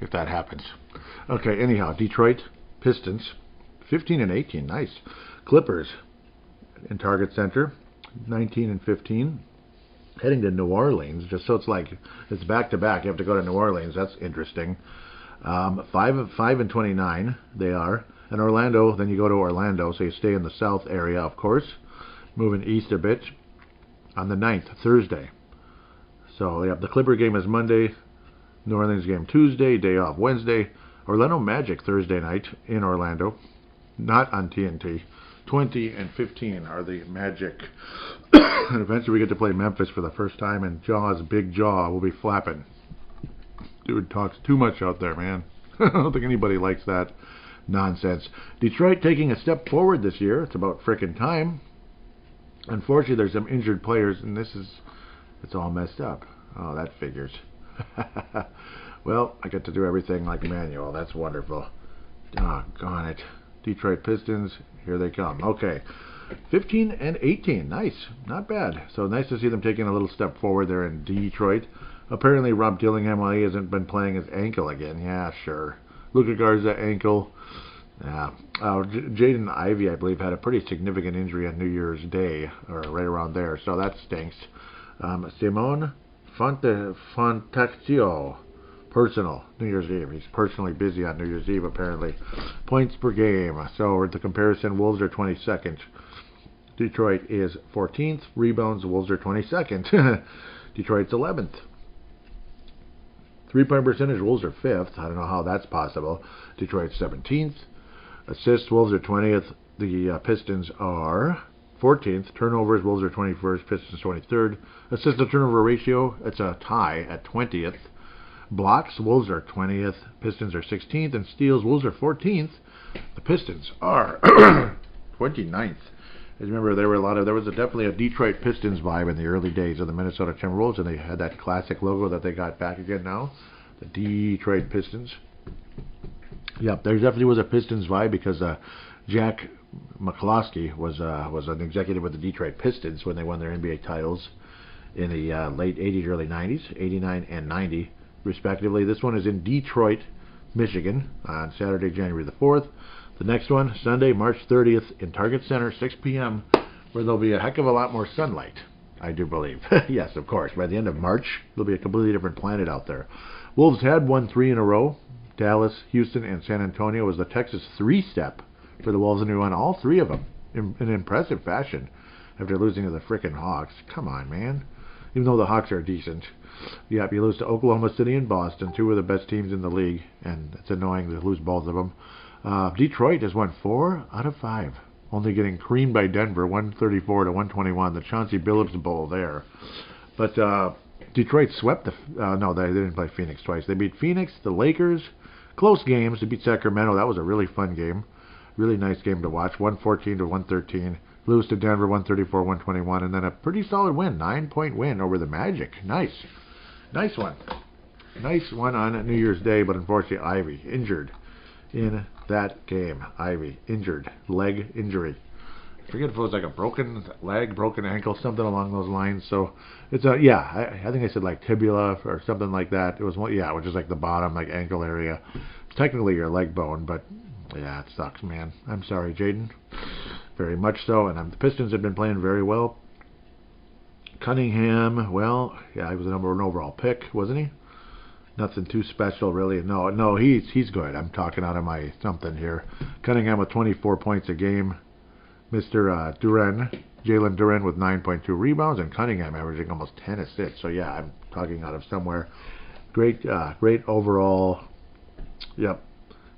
if that happens. Okay, anyhow, Detroit Pistons, 15-18, nice. Clippers in Target Center, 19-15. Heading to New Orleans, just so it's back-to-back. You have to go to New Orleans. That's interesting. 5-29 they are. And Orlando, then you go to Orlando, so you stay in the south area, of course. Moving east a bit on the 9th, Thursday. So, yeah, the Clipper game is Monday. New Orleans game Tuesday, day off Wednesday. Orlando Magic Thursday night in Orlando. Not on TNT. 20-15 are the Magic. And eventually we get to play Memphis for the first time, and Big Jaw will be flapping. Dude talks too much out there, man. I don't think anybody likes that nonsense. Detroit taking a step forward this year. It's about frickin' time. Unfortunately, there's some injured players, and it's all messed up. Oh, that figures. Well, I get to do everything like manual. That's wonderful. Doggone it. Detroit Pistons, here they come. Okay, 15 and 18. Nice. Not bad. So nice to see them taking a little step forward there in Detroit. Apparently, Rob Dillingham, well, he hasn't been playing his ankle again. Yeah, sure. Luka Garza, ankle. Yeah. Jaden Ivey, I believe, had a pretty significant injury on New Year's Day, or right around there, so that stinks. Simone Fontecchio, personal, New Year's Eve. He's personally busy on New Year's Eve, apparently. Points per game. So, the comparison, Wolves are 22nd. Detroit is 14th. Rebounds, Wolves are 22nd. Detroit's 11th. Three-point percentage, Wolves are 5th. I don't know how that's possible. Detroit's 17th. Assists, Wolves are 20th. The Pistons are 14th. Turnovers, Wolves are 21st. Pistons 23rd. Assist to turnover ratio, it's a tie at 20th. Blocks, Wolves are 20th. Pistons are 16th. And steals, Wolves are 14th. The Pistons are 29th. As remember, there was definitely a Detroit Pistons vibe in the early days of the Minnesota Timberwolves, and they had that classic logo that they got back again now, the Detroit Pistons. Yep, there definitely was a Pistons vibe because Jack McCloskey was an executive with the Detroit Pistons when they won their NBA titles in the late 80s, early 90s, 89 and 90, respectively. This one is in Detroit, Michigan, on Saturday, January the 4th. The next one, Sunday, March 30th, in Target Center, 6 p.m., where there'll be a heck of a lot more sunlight, I do believe. Yes, of course. By the end of March, there'll be a completely different planet out there. Wolves had won 3 in a row. Dallas, Houston, and San Antonio was the Texas 3-step for the Wolves, and we won all 3 of them in impressive fashion after losing to the frickin' Hawks. Come on, man. Even though the Hawks are decent. Yep, you lose to Oklahoma City and Boston, 2 of the best teams in the league, and it's annoying to lose both of them. Detroit has won 4 out of 5, only getting creamed by Denver, 134 to 121, the Chauncey Billups Bowl there. But Detroit swept no, they didn't play Phoenix twice. They beat Phoenix, the Lakers, close games. They beat Sacramento. That was a really fun game, really nice game to watch, 114 to 113. Lose to Denver, 134 121, and then a pretty solid win, 9-point win over the Magic. Nice one. Nice one on New Year's Day, but unfortunately Ivy injured in that game. Ivy injured, leg injury. I forget if it was like a broken leg, broken ankle, something along those lines. So it's I think I said like tibula or something like that. It was one, which is like the bottom, like ankle area. It's technically your leg bone, but yeah, it sucks, man. I'm sorry, Jaden. Very much so. And the Pistons have been playing very well. Cunningham, well, yeah, he was the number 1 overall pick, wasn't he? Nothing too special, really. No, he's good. I'm talking out of my something here. Cunningham with 24 points a game. Mr. Jalen Duren with 9.2 rebounds, and Cunningham averaging almost 10 assists. So yeah, I'm talking out of somewhere. Great overall. Yep,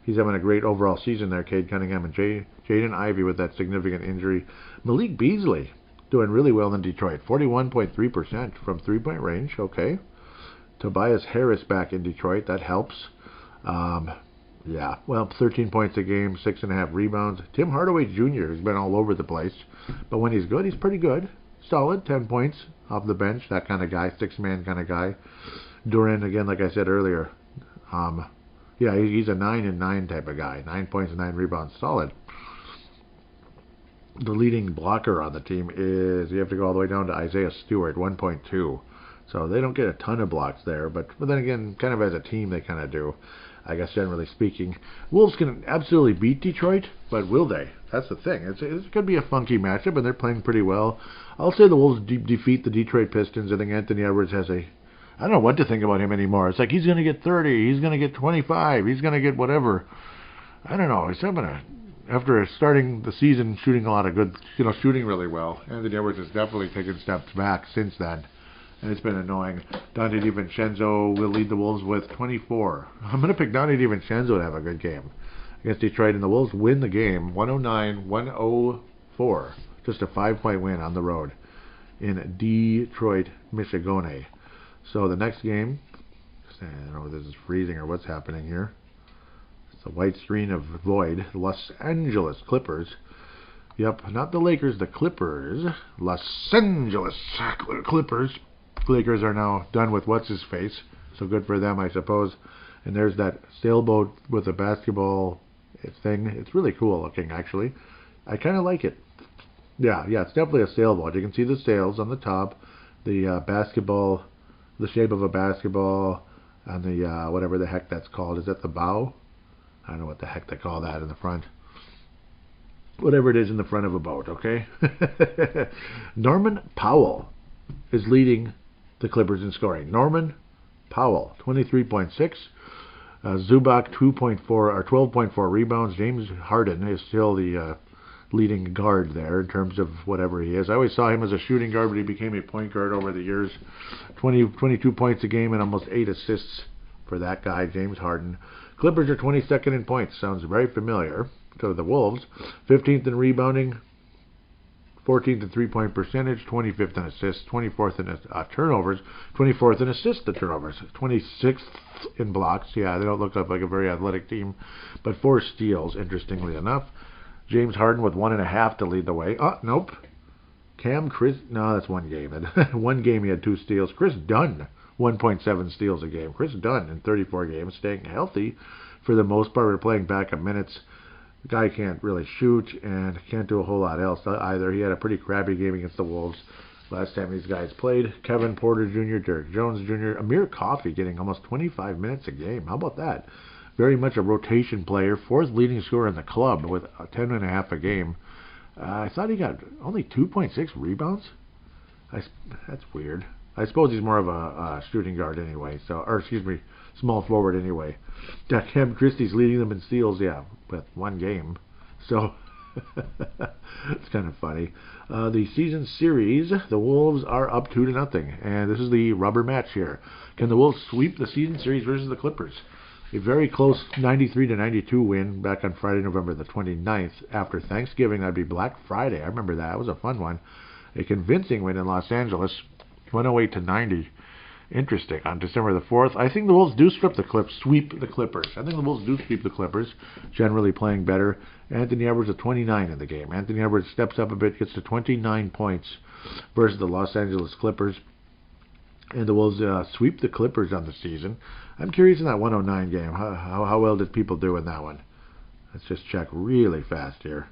he's having a great overall season there. Cade Cunningham and Jaden Ivey with that significant injury. Malik Beasley doing really well in Detroit. 41.3% from 3-point range. Okay. Tobias Harris back in Detroit. That helps. 13 points a game, 6.5 rebounds. Tim Hardaway Jr. has been all over the place, but when he's good, he's pretty good. Solid, 10 points off the bench, that kind of guy, 6-man kind of guy. Duran, again, like I said earlier, he's a 9-and-9 type of guy. 9 points and 9 rebounds, solid. The leading blocker on the team is, you have to go all the way down to Isaiah Stewart, 1.2. So they don't get a ton of blocks there, but then again, kind of as a team, they kind of do. I guess generally speaking, Wolves can absolutely beat Detroit, but will they? That's the thing. It could be a funky matchup, and they're playing pretty well. I'll say the Wolves defeat the Detroit Pistons. I think Anthony Edwards has I don't know what to think about him anymore. It's like he's going to get 30, he's going to get 25, he's going to get whatever. I don't know. He's having after starting the season shooting a lot of good, shooting really well. Anthony Edwards has definitely taken steps back since then. And it's been annoying. Donte DiVincenzo will lead the Wolves with 24. I'm going to pick Donte DiVincenzo to have a good game against Detroit, and the Wolves win the game 109-104. Just a 5-point win on the road in Detroit, Michigan. So the next game, I don't know if this is freezing or what's happening here. It's a white screen of void. Los Angeles Clippers Yep, not the Lakers, the Clippers. Los Angeles Clippers. Lakers are now done with what's-his-face, so good for them, I suppose. And there's that sailboat with a basketball thing. It's really cool looking, actually. I kind of like it. Yeah, it's definitely a sailboat. You can see the sails on the top, the basketball, the shape of a basketball, and the whatever the heck that's called. Is that the bow? I don't know what the heck they call that in the front. Whatever it is in the front of a boat, okay? Norman Powell is leading the Clippers in scoring. Norman Powell, 23.6. Zubac, 12.4 rebounds. James Harden is still the leading guard there in terms of whatever he is. I always saw him as a shooting guard, but he became a point guard over the years. 22 points a game and almost 8 assists for that guy, James Harden. Clippers are 22nd in points. Sounds very familiar to the Wolves. 15th in rebounding, 14th in three-point percentage, 25th in assists, 24th in turnovers, 24th in assists to turnovers, 26th in blocks. Yeah, they don't look like a very athletic team, but 4 steals, interestingly enough. James Harden with 1.5 to lead the way. Oh, nope. No, that's one game. One game he had 2 steals. Chris Dunn, 1.7 steals a game. Chris Dunn in 34 games, staying healthy for the most part. We're playing backup minutes. The guy can't really shoot and can't do a whole lot else either. He had a pretty crappy game against the Wolves last time these guys played. Kevin Porter Jr., Derek Jones Jr., Amir Coffey getting almost 25 minutes a game. How about that? Very much a rotation player. 4th leading scorer in the club with 10.5 a game. I thought he got only 2.6 rebounds. That's weird. I suppose he's more of a shooting guard anyway. Small forward anyway. Cam Christie's leading them in steals, with 1 game. So it's kind of funny. The season series, the Wolves are up 2-0, and this is the rubber match here. Can the Wolves sweep the season series versus the Clippers? A very close 93-92 win back on Friday, November the 29th. After Thanksgiving, that'd be Black Friday. I remember that. It was a fun one. A convincing win in Los Angeles, 108-90. Interesting. On December the 4th, I think the Wolves do sweep the Clippers. I think the Wolves do sweep the Clippers, generally playing better. Anthony Edwards at 29 in the game. Anthony Edwards steps up a bit, gets to 29 points versus the Los Angeles Clippers. And the Wolves sweep the Clippers on the season. I'm curious in that 109 game, how well did people do in that one? Let's just check really fast here.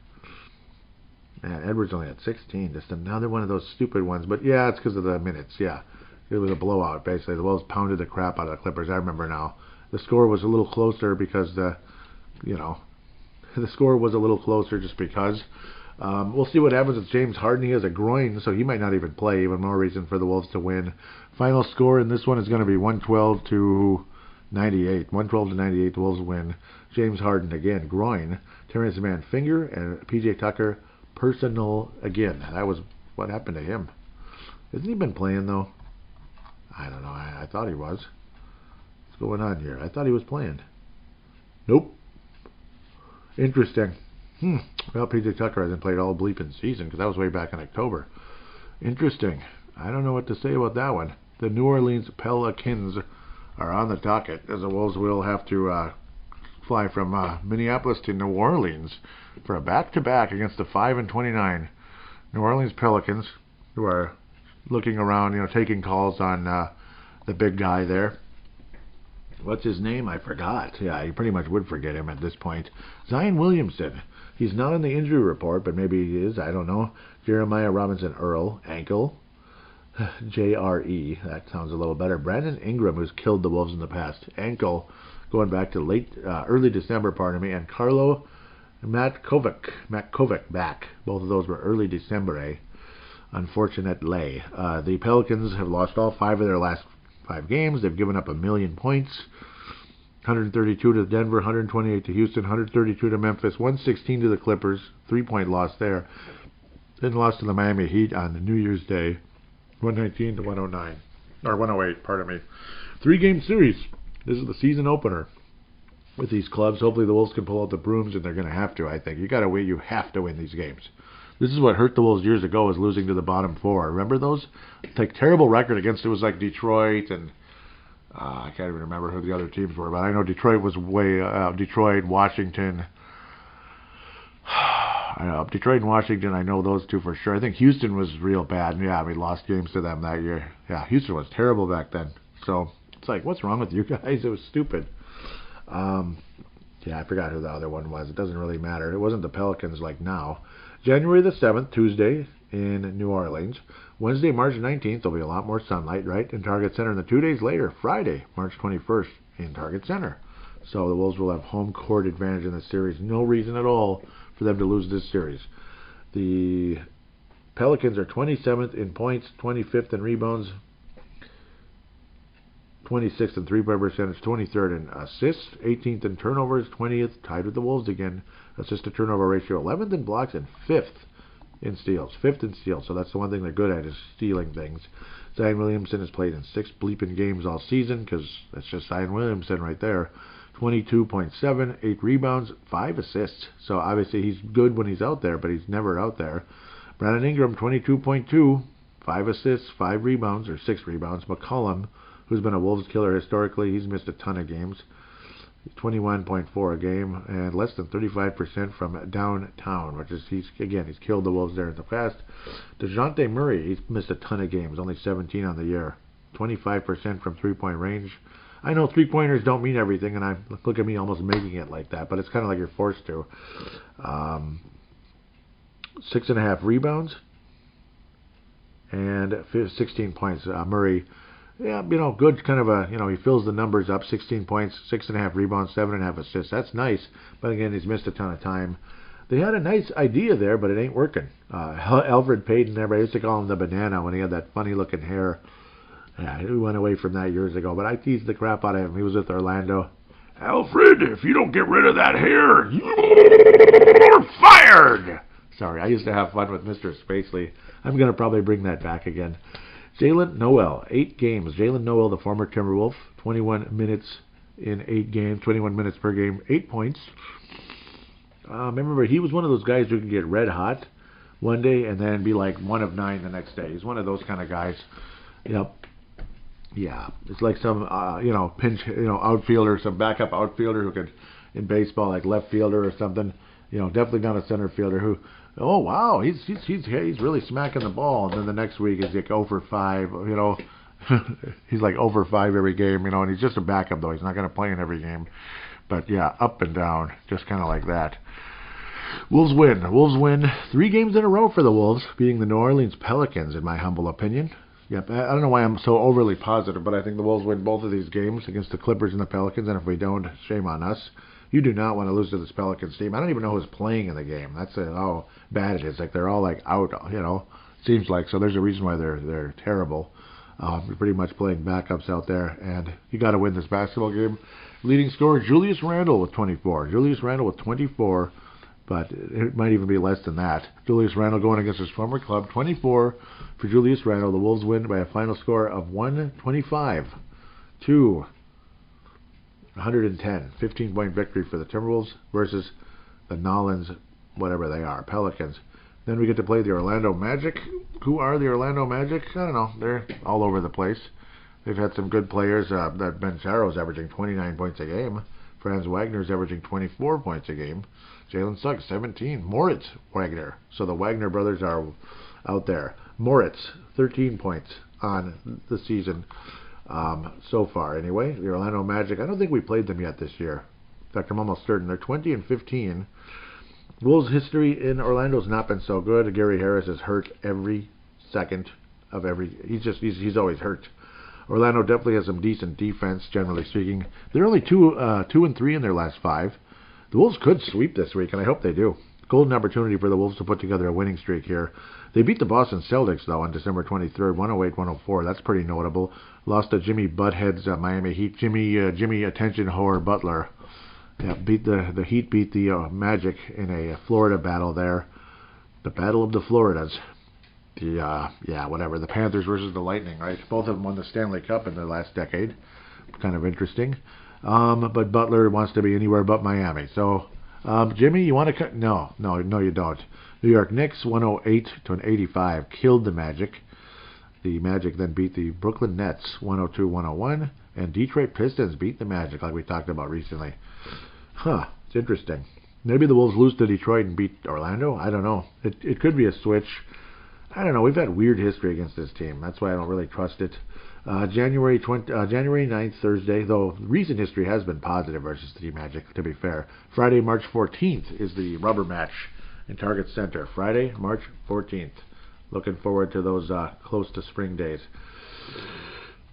Man, Edwards only had 16. Just another one of those stupid ones. But yeah, it's because of the minutes. Yeah, it was a blowout, basically. The Wolves pounded the crap out of the Clippers. I remember now. The score was a little closer because the score was a little closer just because. We'll see what happens with James Harden. He has a groin, so he might not even play. Even more reason for the Wolves to win. Final score in this one is going to be 112-98. 112-98, the Wolves win. James Harden, again, groin. Terrence Mann, finger. And P.J. Tucker, personal again. That was what happened to him. Hasn't he been playing, though? I don't know. I thought he was. What's going on here? I thought he was playing. Nope. Interesting. Well, P.J. Tucker hasn't played all bleeping season because that was way back in October. Interesting. I don't know what to say about that one. The New Orleans Pelicans are on the docket as the Wolves will have to fly from Minneapolis to New Orleans for a back-to-back against the 5-29 New Orleans Pelicans, who are looking around, taking calls on the big guy there. What's his name? I forgot. Yeah, you pretty much would forget him at this point. Zion Williamson. He's not on the injury report, but maybe he is. I don't know. Jeremiah Robinson Earl, ankle. JRE. That sounds a little better. Brandon Ingram, who's killed the Wolves in the past. Ankle, going back to early December, and Carlo Matkovic back. Both of those were early December. Unfortunately. The Pelicans have lost all 5 of their last 5 games. They've given up 1 million points. 132 to Denver, 128 to Houston, 132 to Memphis, 116 to the Clippers, 3-point loss there. Then lost to the Miami Heat on New Year's Day, 119 to 109, or 108, pardon me. 3-game series. This is the season opener with these clubs. Hopefully the Wolves can pull out the brooms, and they're going to have to, I think. You have to win these games. This is what hurt the Wolves years ago, was losing to the bottom 4. Remember those? Like, terrible record against it was like Detroit and I can't even remember who the other teams were, but I know Detroit was Detroit, Washington. Detroit and Washington, I know those two for sure. I think Houston was real bad. Yeah, we lost games to them that year. Yeah, Houston was terrible back then. So it's like, what's wrong with you guys? It was stupid. Yeah, I forgot who the other one was. It doesn't really matter. It wasn't the Pelicans like now. January the 7th, Tuesday in New Orleans. Wednesday, March 19th, there'll be a lot more sunlight, right, in Target Center. And then 2 days later, Friday, March 21st, in Target Center. So the Wolves will have home court advantage in this series. No reason at all for them to lose this series. The Pelicans are 27th in points, 25th in rebounds, 26th in three-point percentage, 23rd in assists, 18th in turnovers, 20th, tied with the Wolves again, assist-to-turnover ratio, 11th in blocks, and 5th in steals. 5th in steals, so that's the one thing they're good at, is stealing things. Zion Williamson has played in 6 bleeping games all season, because that's just Zion Williamson right there. 22.7, 8 rebounds, 5 assists. So obviously he's good when he's out there, but he's never out there. Brandon Ingram, 22.2, 5 assists, 5 rebounds, or 6 rebounds. McCollum, who's been a Wolves killer historically, he's missed a ton of games. 21.4 a game, and less than 35% from downtown, which is, he's killed the Wolves there in the past. DeJounte Murray, he's missed a ton of games, only 17 on the year. 25% from three-point range. I know three-pointers don't mean everything, and look at me almost making it like that, but it's kind of like you're forced to. 6.5 rebounds and 16 points. Murray, yeah, good kind of a, he fills the numbers up. 16 points, 6.5 rebounds, 7.5 assists. That's nice, but again, he's missed a ton of time. They had a nice idea there, but it ain't working. Alfred Payton, everybody used to call him the banana when he had that funny-looking hair. Yeah, we went away from that years ago, but I teased the crap out of him. He was with Orlando. Alfred, if you don't get rid of that hair, you're fired! Sorry, I used to have fun with Mr. Spacely. I'm going to probably bring that back again. Jalen Noel, 8 games. Jalen Noel, the former Timberwolf, 21 minutes in 8 games, 21 minutes per game, 8 points. Remember, he was one of those guys who can get red hot one day and then be like 1 of 9 the next day. He's one of those kind of guys. Yeah, it's like some, pinch, outfielder, some backup outfielder who could, in baseball, like left fielder or something. Definitely not a center fielder who, oh wow, he's really smacking the ball, and then the next week is like 0 for 5. He's like 0 for 5 every game, and he's just a backup though. He's not going to play in every game. But yeah, up and down, just kind of like that. Wolves win 3 games in a row for the Wolves, beating the New Orleans Pelicans, in my humble opinion. Yep, I don't know why I'm so overly positive, but I think the Wolves win both of these games against the Clippers and the Pelicans, and if we don't, shame on us. You do not want to lose to this Pelicans team. I don't even know who's playing in the game. That's how bad it is. Like, they're all like out, seems like. So there's a reason why they're terrible. We're pretty much playing backups out there, and you got to win this basketball game. Leading scorer, Julius Randle with 24. Julius Randle with 24, but it might even be less than that. Julius Randle going against his former club, 24 for Julius Randle. The Wolves win by a final score of 125 to 110. 15-point victory for the Timberwolves versus the Nolans, whatever they are, Pelicans. Then we get to play the Orlando Magic. Who are the Orlando Magic? I don't know. They're all over the place. They've had some good players. That Ben Charo's averaging 29 points a game. Franz Wagner's averaging 24 points a game. Jalen Suggs, 17. Moritz Wagner. So the Wagner brothers are out there. Moritz, 13 points on the season so far. Anyway, the Orlando Magic, I don't think we played them yet this year. In fact, I'm almost certain. They're 20-15. Wolves' history in Orlando has not been so good. Gary Harris is hurt every second of every... He's always hurt. Orlando definitely has some decent defense, generally speaking. They're only 2-3 in their last 5. The Wolves could sweep this week, and I hope they do. Golden opportunity for the Wolves to put together a winning streak here. They beat the Boston Celtics, though, on December 23rd, 108-104. That's pretty notable. Lost to Jimmy Butthead's Miami Heat. Jimmy Attention Whore Butler. Yeah, the Heat beat the Magic in a Florida battle there. The Battle of the Floridas. The Panthers versus the Lightning, right? Both of them won the Stanley Cup in the last decade. Kind of interesting. But Butler wants to be anywhere but Miami. So, Jimmy, you want to cut? No, you don't. New York Knicks, 108-85, killed the Magic. The Magic then beat the Brooklyn Nets, 102-101, and Detroit Pistons beat the Magic, like we talked about recently. It's interesting. Maybe the Wolves lose to Detroit and beat Orlando. I don't know. It could be a switch. I don't know. We've had weird history against this team. That's why I don't really trust it. January 9th, Thursday, though recent history has been positive versus the Magic, to be fair. Friday, March 14th is the rubber match in Target Center. Friday, March 14th. Looking forward to those close to spring days.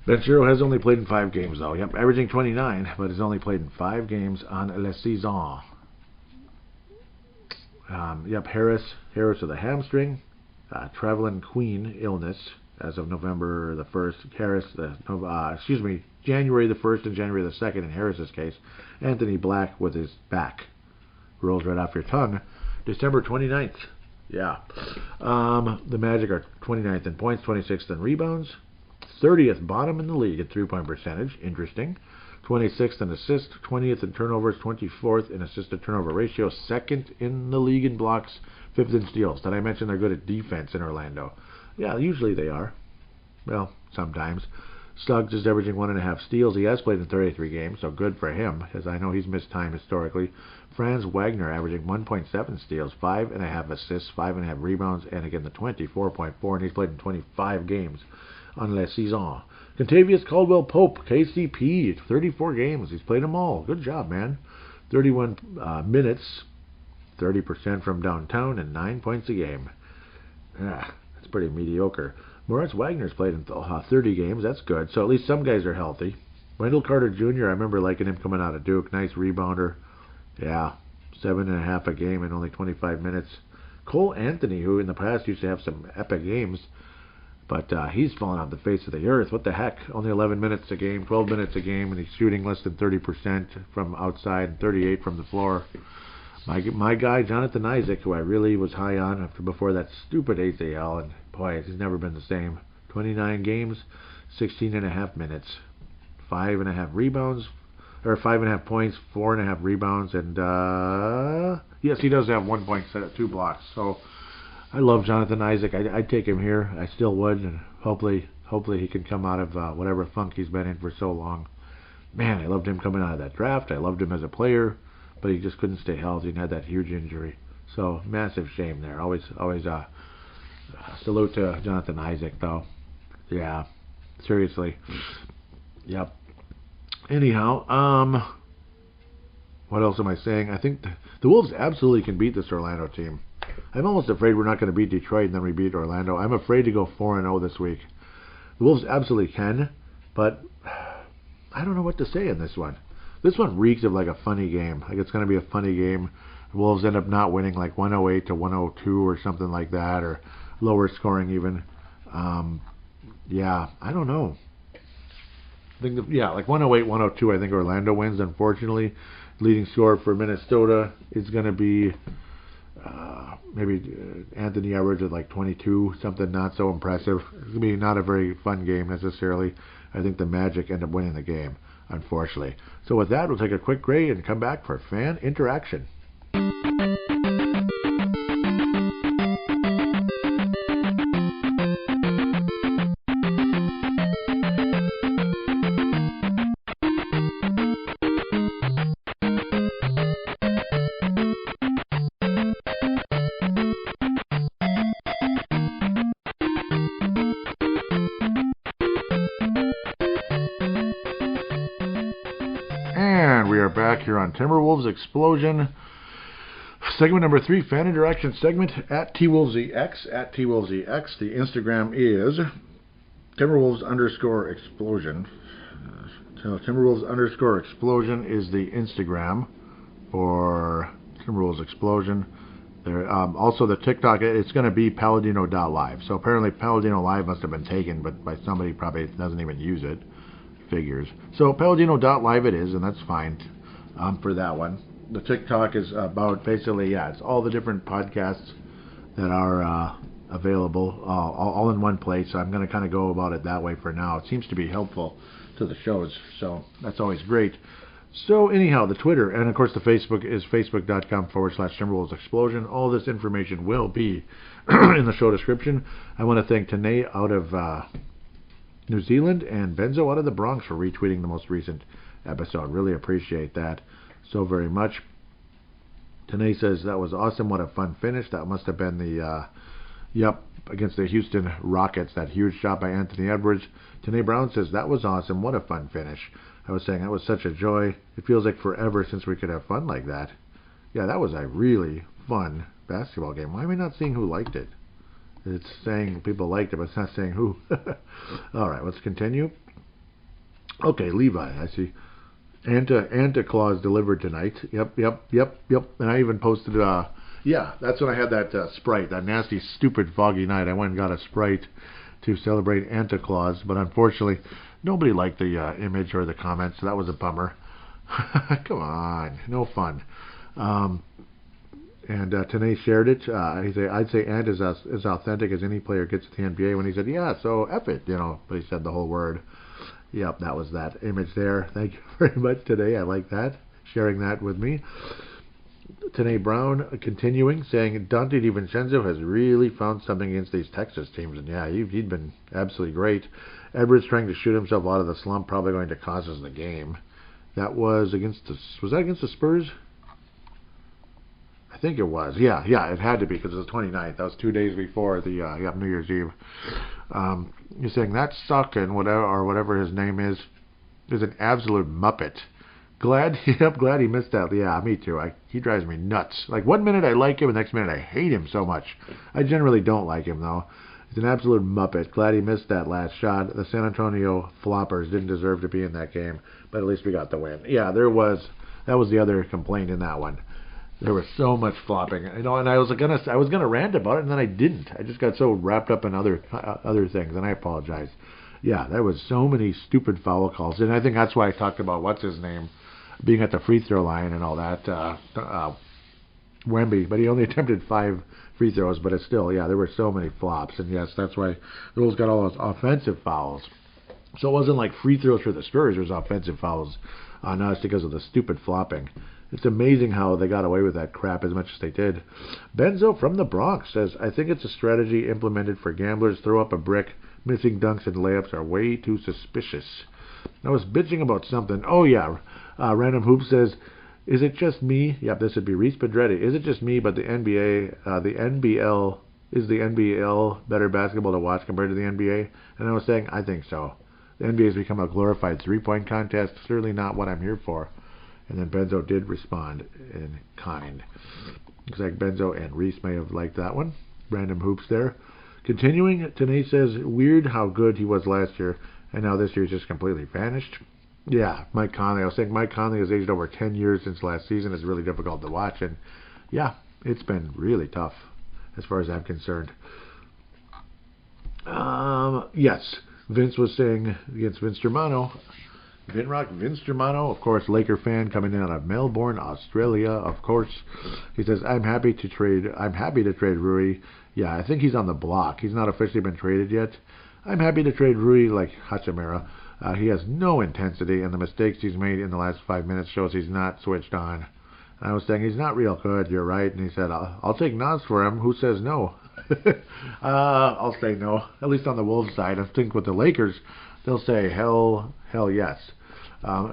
Banchero has only played in 5 games, though. Yep, averaging 29, but has only played in 5 games on la saison. Harris with a hamstring. Traveling Queen illness as of November the 1st. January the 1st and January the 2nd in Harris's case. Anthony Black with his back. Rolls right off your tongue. December 29th. Yeah. The Magic are 29th in points, 26th in rebounds. 30th bottom in the league at 3-point percentage. Interesting. 26th in assists, 20th in turnovers, 24th in assist-to-turnover ratio, 2nd in the league in blocks, 5th in steals. Did I mention they're good at defense in Orlando? Yeah, usually they are. Well, sometimes. Suggs is averaging 1.5 steals. He has played in 33 games, so good for him, because I know he's missed time historically. Franz Wagner averaging 1.7 steals, 5.5 assists, 5.5 rebounds, and again the 24.4, and he's played in 25 games on la saison. Contavious Caldwell-Pope, KCP, 34 games. He's played them all. Good job, man. 31 minutes, 30% from downtown, and 9 points a game. That's pretty mediocre. Moritz Wagner's played in 30 games. That's good. So at least some guys are healthy. Wendell Carter Jr., I remember liking him coming out of Duke. Nice rebounder. Yeah, 7.5 a game in only 25 minutes. Cole Anthony, who in the past used to have some epic games, but he's fallen off the face of the earth. What the heck? Only 11 minutes a game, 12 minutes a game, and he's shooting less than 30% from outside and 38% from the floor. My guy, Jonathan Isaac, who I really was high on before that stupid ACL, and boy, he's never been the same. 29 games, 16.5 minutes, 5.5 rebounds, or 5.5 points, 4.5 rebounds, and yes, he does have 1 point set at 2 blocks. So I love Jonathan Isaac. I'd take him here. I still would, and hopefully he can come out of whatever funk he's been in for so long. Man, I loved him coming out of that draft. I loved him as a player, but he just couldn't stay healthy and had that huge injury. So massive shame there. Always salute to Jonathan Isaac, though. Yeah, seriously. Yep. Anyhow, what else am I saying? I think the Wolves absolutely can beat this Orlando team. I'm almost afraid we're not going to beat Detroit and then we beat Orlando. I'm afraid to go 4-0 this week. The Wolves absolutely can, but I don't know what to say in this one. This one reeks of like a funny game. Like it's going to be a funny game. The Wolves end up not winning like 108 to 102 or something like that, or lower scoring even. Yeah, I don't know. I think like 108, 102. I think Orlando wins. Unfortunately, leading scorer for Minnesota is going to be maybe Anthony Edwards at like 22, something not so impressive. It's going to be not a very fun game necessarily. I think the Magic end up winning the game, unfortunately. So with that, we'll take a quick break and come back for fan interaction. We are back here on Timberwolves Explosion. Segment number 3, fan interaction segment at TWolvesEX. At TWolvesEX. The Instagram is Timberwolves_explosion. Timberwolves_explosion is the Instagram for Timberwolves Explosion. There, also the TikTok, it's going to be paladino.live. So apparently paladinolive must have been taken, but by somebody probably doesn't even use it. Figures. So paladino.live it is, and that's fine for that one. The TikTok is about basically, it's all the different podcasts that are available all in one place. So I'm going to kind of go about it that way for now. It seems to be helpful to the shows, so that's always great. So anyhow, the Twitter and of course the Facebook is facebook.com/Timberwolves Explosion. All this information will be in the show description. I want to thank Tanae out of New Zealand and Benzo out of the Bronx for retweeting the most recent episode. Really appreciate that so very much. Tanae says, that was awesome. What a fun finish. That must have been the, against the Houston Rockets. That huge shot by Anthony Edwards. Tanae Brown says, that was awesome. What a fun finish. I was saying, that was such a joy. It feels like forever since we could have fun like that. Yeah, that was a really fun basketball game. Why am I not seeing who liked it? It's saying people liked it, but it's not saying who. All right, let's continue. Okay, Levi, I see. Anta Claus delivered tonight. Yep. And I even posted, yeah, that's when I had that Sprite, that nasty, stupid, foggy night. I went and got a Sprite to celebrate Anta Claus, but unfortunately, nobody liked the image or the comments, so that was a bummer. Come on, no fun. And Tanae shared it. I'd say Ant is as authentic as any player gets at the NBA. When he said, yeah, so F it, but he said the whole word. Yep, that was that image there. Thank you very much today. I like that, sharing that with me. Tanae Brown continuing, saying, Donte DiVincenzo has really found something against these Texas teams. And yeah, he'd been absolutely great. Edwards trying to shoot himself out of the slump, probably going to cost us the game. That was that against the Spurs? I think it was. Yeah, it had to be because it was the 29th. That was 2 days before the New Year's Eve. You're saying that suck and whatever his name is an absolute muppet. Glad he missed that. Yeah, me too. He drives me nuts. Like 1 minute I like him, and the next minute I hate him so much. I generally don't like him though. He's an absolute muppet. Glad he missed that last shot. The San Antonio Floppers didn't deserve to be in that game, but at least we got the win. Yeah, that was the other complaint in that one. There was so much flopping, and I was gonna rant about it, and then I didn't. I just got so wrapped up in other things, and I apologize. Yeah, there was so many stupid foul calls, and I think that's why I talked about what's his name being at the free throw line and all that. Wemby, but he only attempted 5 free throws, but it's still, yeah, there were so many flops, and yes, that's why the Wolves got all those offensive fouls. So it wasn't like free throws for the Spurs. There was offensive fouls on us because of the stupid flopping. It's amazing how they got away with that crap as much as they did. Benzo from the Bronx says, I think it's a strategy implemented for gamblers. Throw up a brick. Missing dunks and layups are way too suspicious. I was bitching about something. Oh, yeah. Random Hoop says, is it just me? Yep, this would be Reese Pedretti. Is it just me, but the NBL, is the NBL better basketball to watch compared to the NBA? And I was saying, I think so. The NBA has become a glorified three-point contest. Certainly not what I'm here for. And then Benzo did respond in kind. Looks like Benzo and Reese may have liked that one. Random Hoops there. Continuing, Tanae says, weird how good he was last year, and now this year's just completely vanished. Yeah, Mike Conley. I was saying Mike Conley has aged over 10 years since last season. It's really difficult to watch, and yeah, it's been really tough as far as I'm concerned. Yes, Vince was saying against Vince Germano. Vince Germano, of course, Laker fan coming in out of Melbourne, Australia, of course. He says, I'm happy to trade Rui. Yeah, I think he's on the block. He's not officially been traded yet. I'm happy to trade Rui like Hachimura. He has no intensity, and the mistakes he's made in the last 5 minutes shows he's not switched on. And I was saying, he's not real good, you're right. And he said, I'll take Nas for him. Who says no? I'll say no, at least on the Wolves side. I think with the Lakers, they'll say hell yes.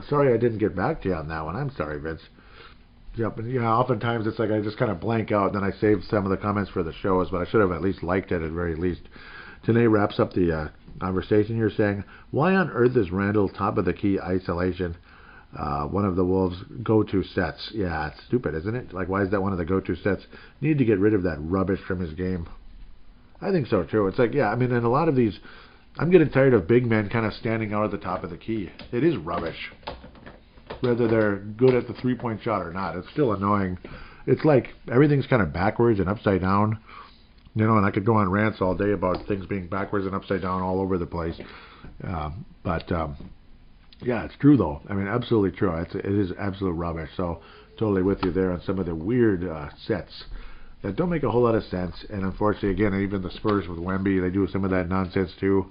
Sorry I didn't get back to you on that one. I'm sorry, Vince. Yep, and oftentimes it's like I just kind of blank out, and then I save some of the comments for the shows, but I should have at least liked it at very least. Tanae wraps up the conversation here saying, why on earth is Randall top of the key isolation? One of the Wolves' go-to sets. Yeah, it's stupid, isn't it? Like, why is that one of the go-to sets? Need to get rid of that rubbish from his game. I think so, too. It's like, yeah, I mean, in a lot of these, I'm getting tired of big men kind of standing out at the top of the key. It is rubbish. Whether they're good at the three-point shot or not, it's still annoying. It's like everything's kind of backwards and upside down. And I could go on rants all day about things being backwards and upside down all over the place. Yeah, it's true, though. I mean, absolutely true. It is absolute rubbish. So, totally with you there on some of the weird sets that don't make a whole lot of sense. And unfortunately, again, even the Spurs with Wemby, they do some of that nonsense, too.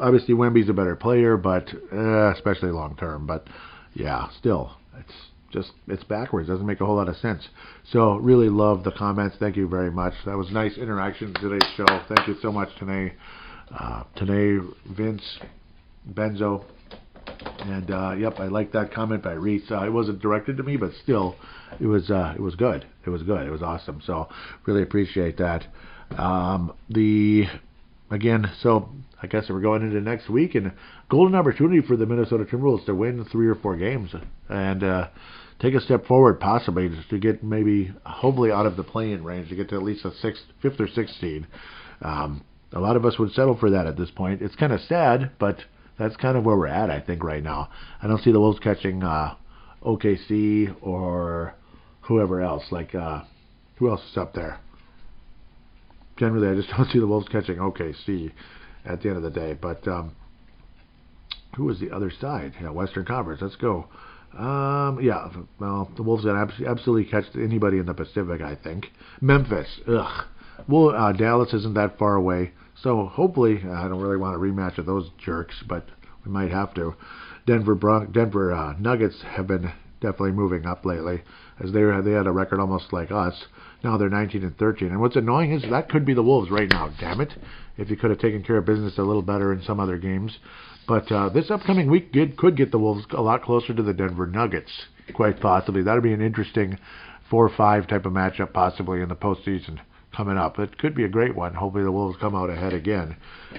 Obviously, Wemby's a better player, but especially long-term. But, yeah, still, it's backwards. It doesn't make a whole lot of sense. So, really love the comments. Thank you very much. That was nice interaction in today's show. Thank you so much, Tanae. Vince, Benzo, And yep, I like that comment by Reese. It wasn't directed to me, but still, it was good. It was good. It was awesome. So really appreciate that. Again, so I guess we're going into next week, and golden opportunity for the Minnesota Timberwolves to win 3 or 4 games and take a step forward, possibly just to get maybe, hopefully, out of the play-in range to get to at least a 5th or 6th seed. A lot of us would settle for that at this point. It's kind of sad, but that's kind of where we're at, I think, right now. I don't see the Wolves catching OKC or whoever else. Like, who else is up there? Generally, I just don't see the Wolves catching OKC at the end of the day. But who is the other side? Yeah, Western Conference. Let's go. Yeah, well, the Wolves got absolutely catch anybody in the Pacific, I think. Memphis. Ugh. Well, Dallas isn't that far away. So hopefully, I don't really want a rematch of those jerks, but we might have to. Denver Nuggets have been definitely moving up lately, as they had a record almost like us. Now they're 19-13, and what's annoying is that could be the Wolves right now. Damn it! If you could have taken care of business a little better in some other games, but this upcoming week could get the Wolves a lot closer to the Denver Nuggets, quite possibly. That would be an interesting 4-5 type of matchup, possibly in the postseason coming up. It could be a great one. Hopefully the Wolves come out ahead again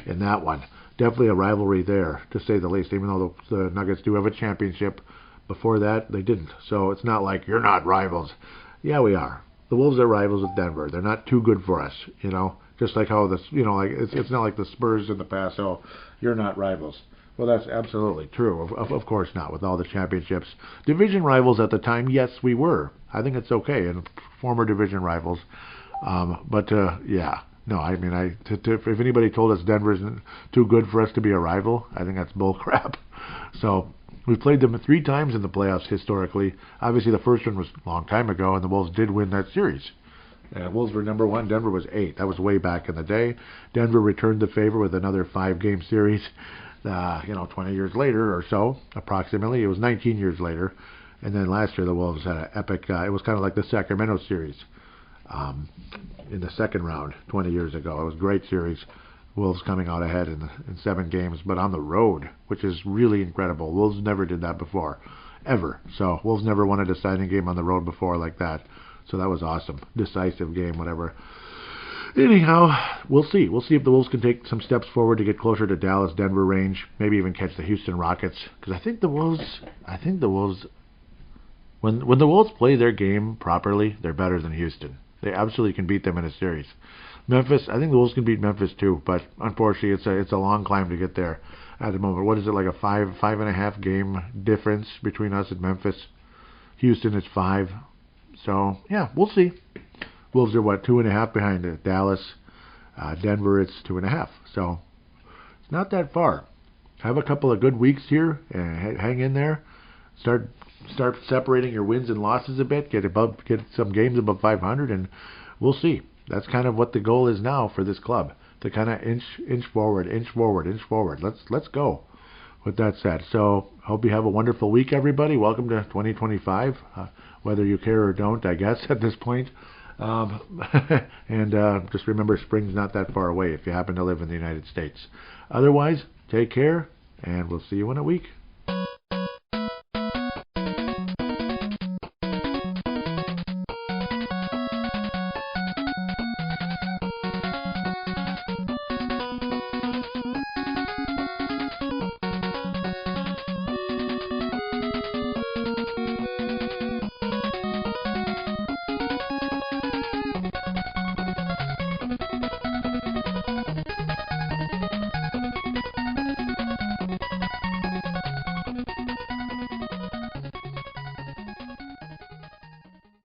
in that one. Definitely a rivalry there, to say the least, even though the Nuggets do have a championship. Before that, they didn't. So it's not like you're not rivals. Yeah, we are. The Wolves are rivals with Denver. They're not too good for us, you know. Just like how this, you know, like it's not like the Spurs in the past. Oh, you're not rivals. Well, that's absolutely true. Of course not. With all the championships, division rivals at the time, yes, we were. I think it's okay, and former division rivals. But yeah, no. I mean, if anybody told us Denver isn't too good for us to be a rival, I think that's bull crap. So. We played them 3 times in the playoffs historically. Obviously, the first one was a long time ago, and the Wolves did win that series. Wolves were number 1. Denver was 8. That was way back in the day. Denver returned the favor with another 5-game series, 20 years later or so, approximately. It was 19 years later. And then last year, the Wolves had an epic, it was kind of like the Sacramento series in the second round 20 years ago. It was a great series. Wolves coming out ahead in 7 games, but on the road, which is really incredible. Wolves never did that before, ever. So Wolves never won a deciding game on the road before like that. So that was awesome. Decisive game, whatever. Anyhow, we'll see. We'll see if the Wolves can take some steps forward to get closer to Dallas, Denver range. Maybe even catch the Houston Rockets. Because I think the Wolves, when the Wolves play their game properly, they're better than Houston. They absolutely can beat them in a series. Memphis, I think the Wolves can beat Memphis too, but unfortunately it's a long climb to get there at the moment. What is it, like a 5.5 game difference between us and Memphis? Houston is 5. So yeah, we'll see. Wolves are 2.5 behind Dallas. Denver, it's 2.5. So it's not that far. Have a couple of good weeks here and hang in there. Start separating your wins and losses a bit. Get some games above 500, and we'll see. That's kind of what the goal is now for this club, to kind of inch forward. Let's go. With that said, so hope you have a wonderful week, everybody. Welcome to 2025, whether you care or don't, I guess, at this point. And just remember, spring's not that far away if you happen to live in the United States. Otherwise, take care, and we'll see you in a week.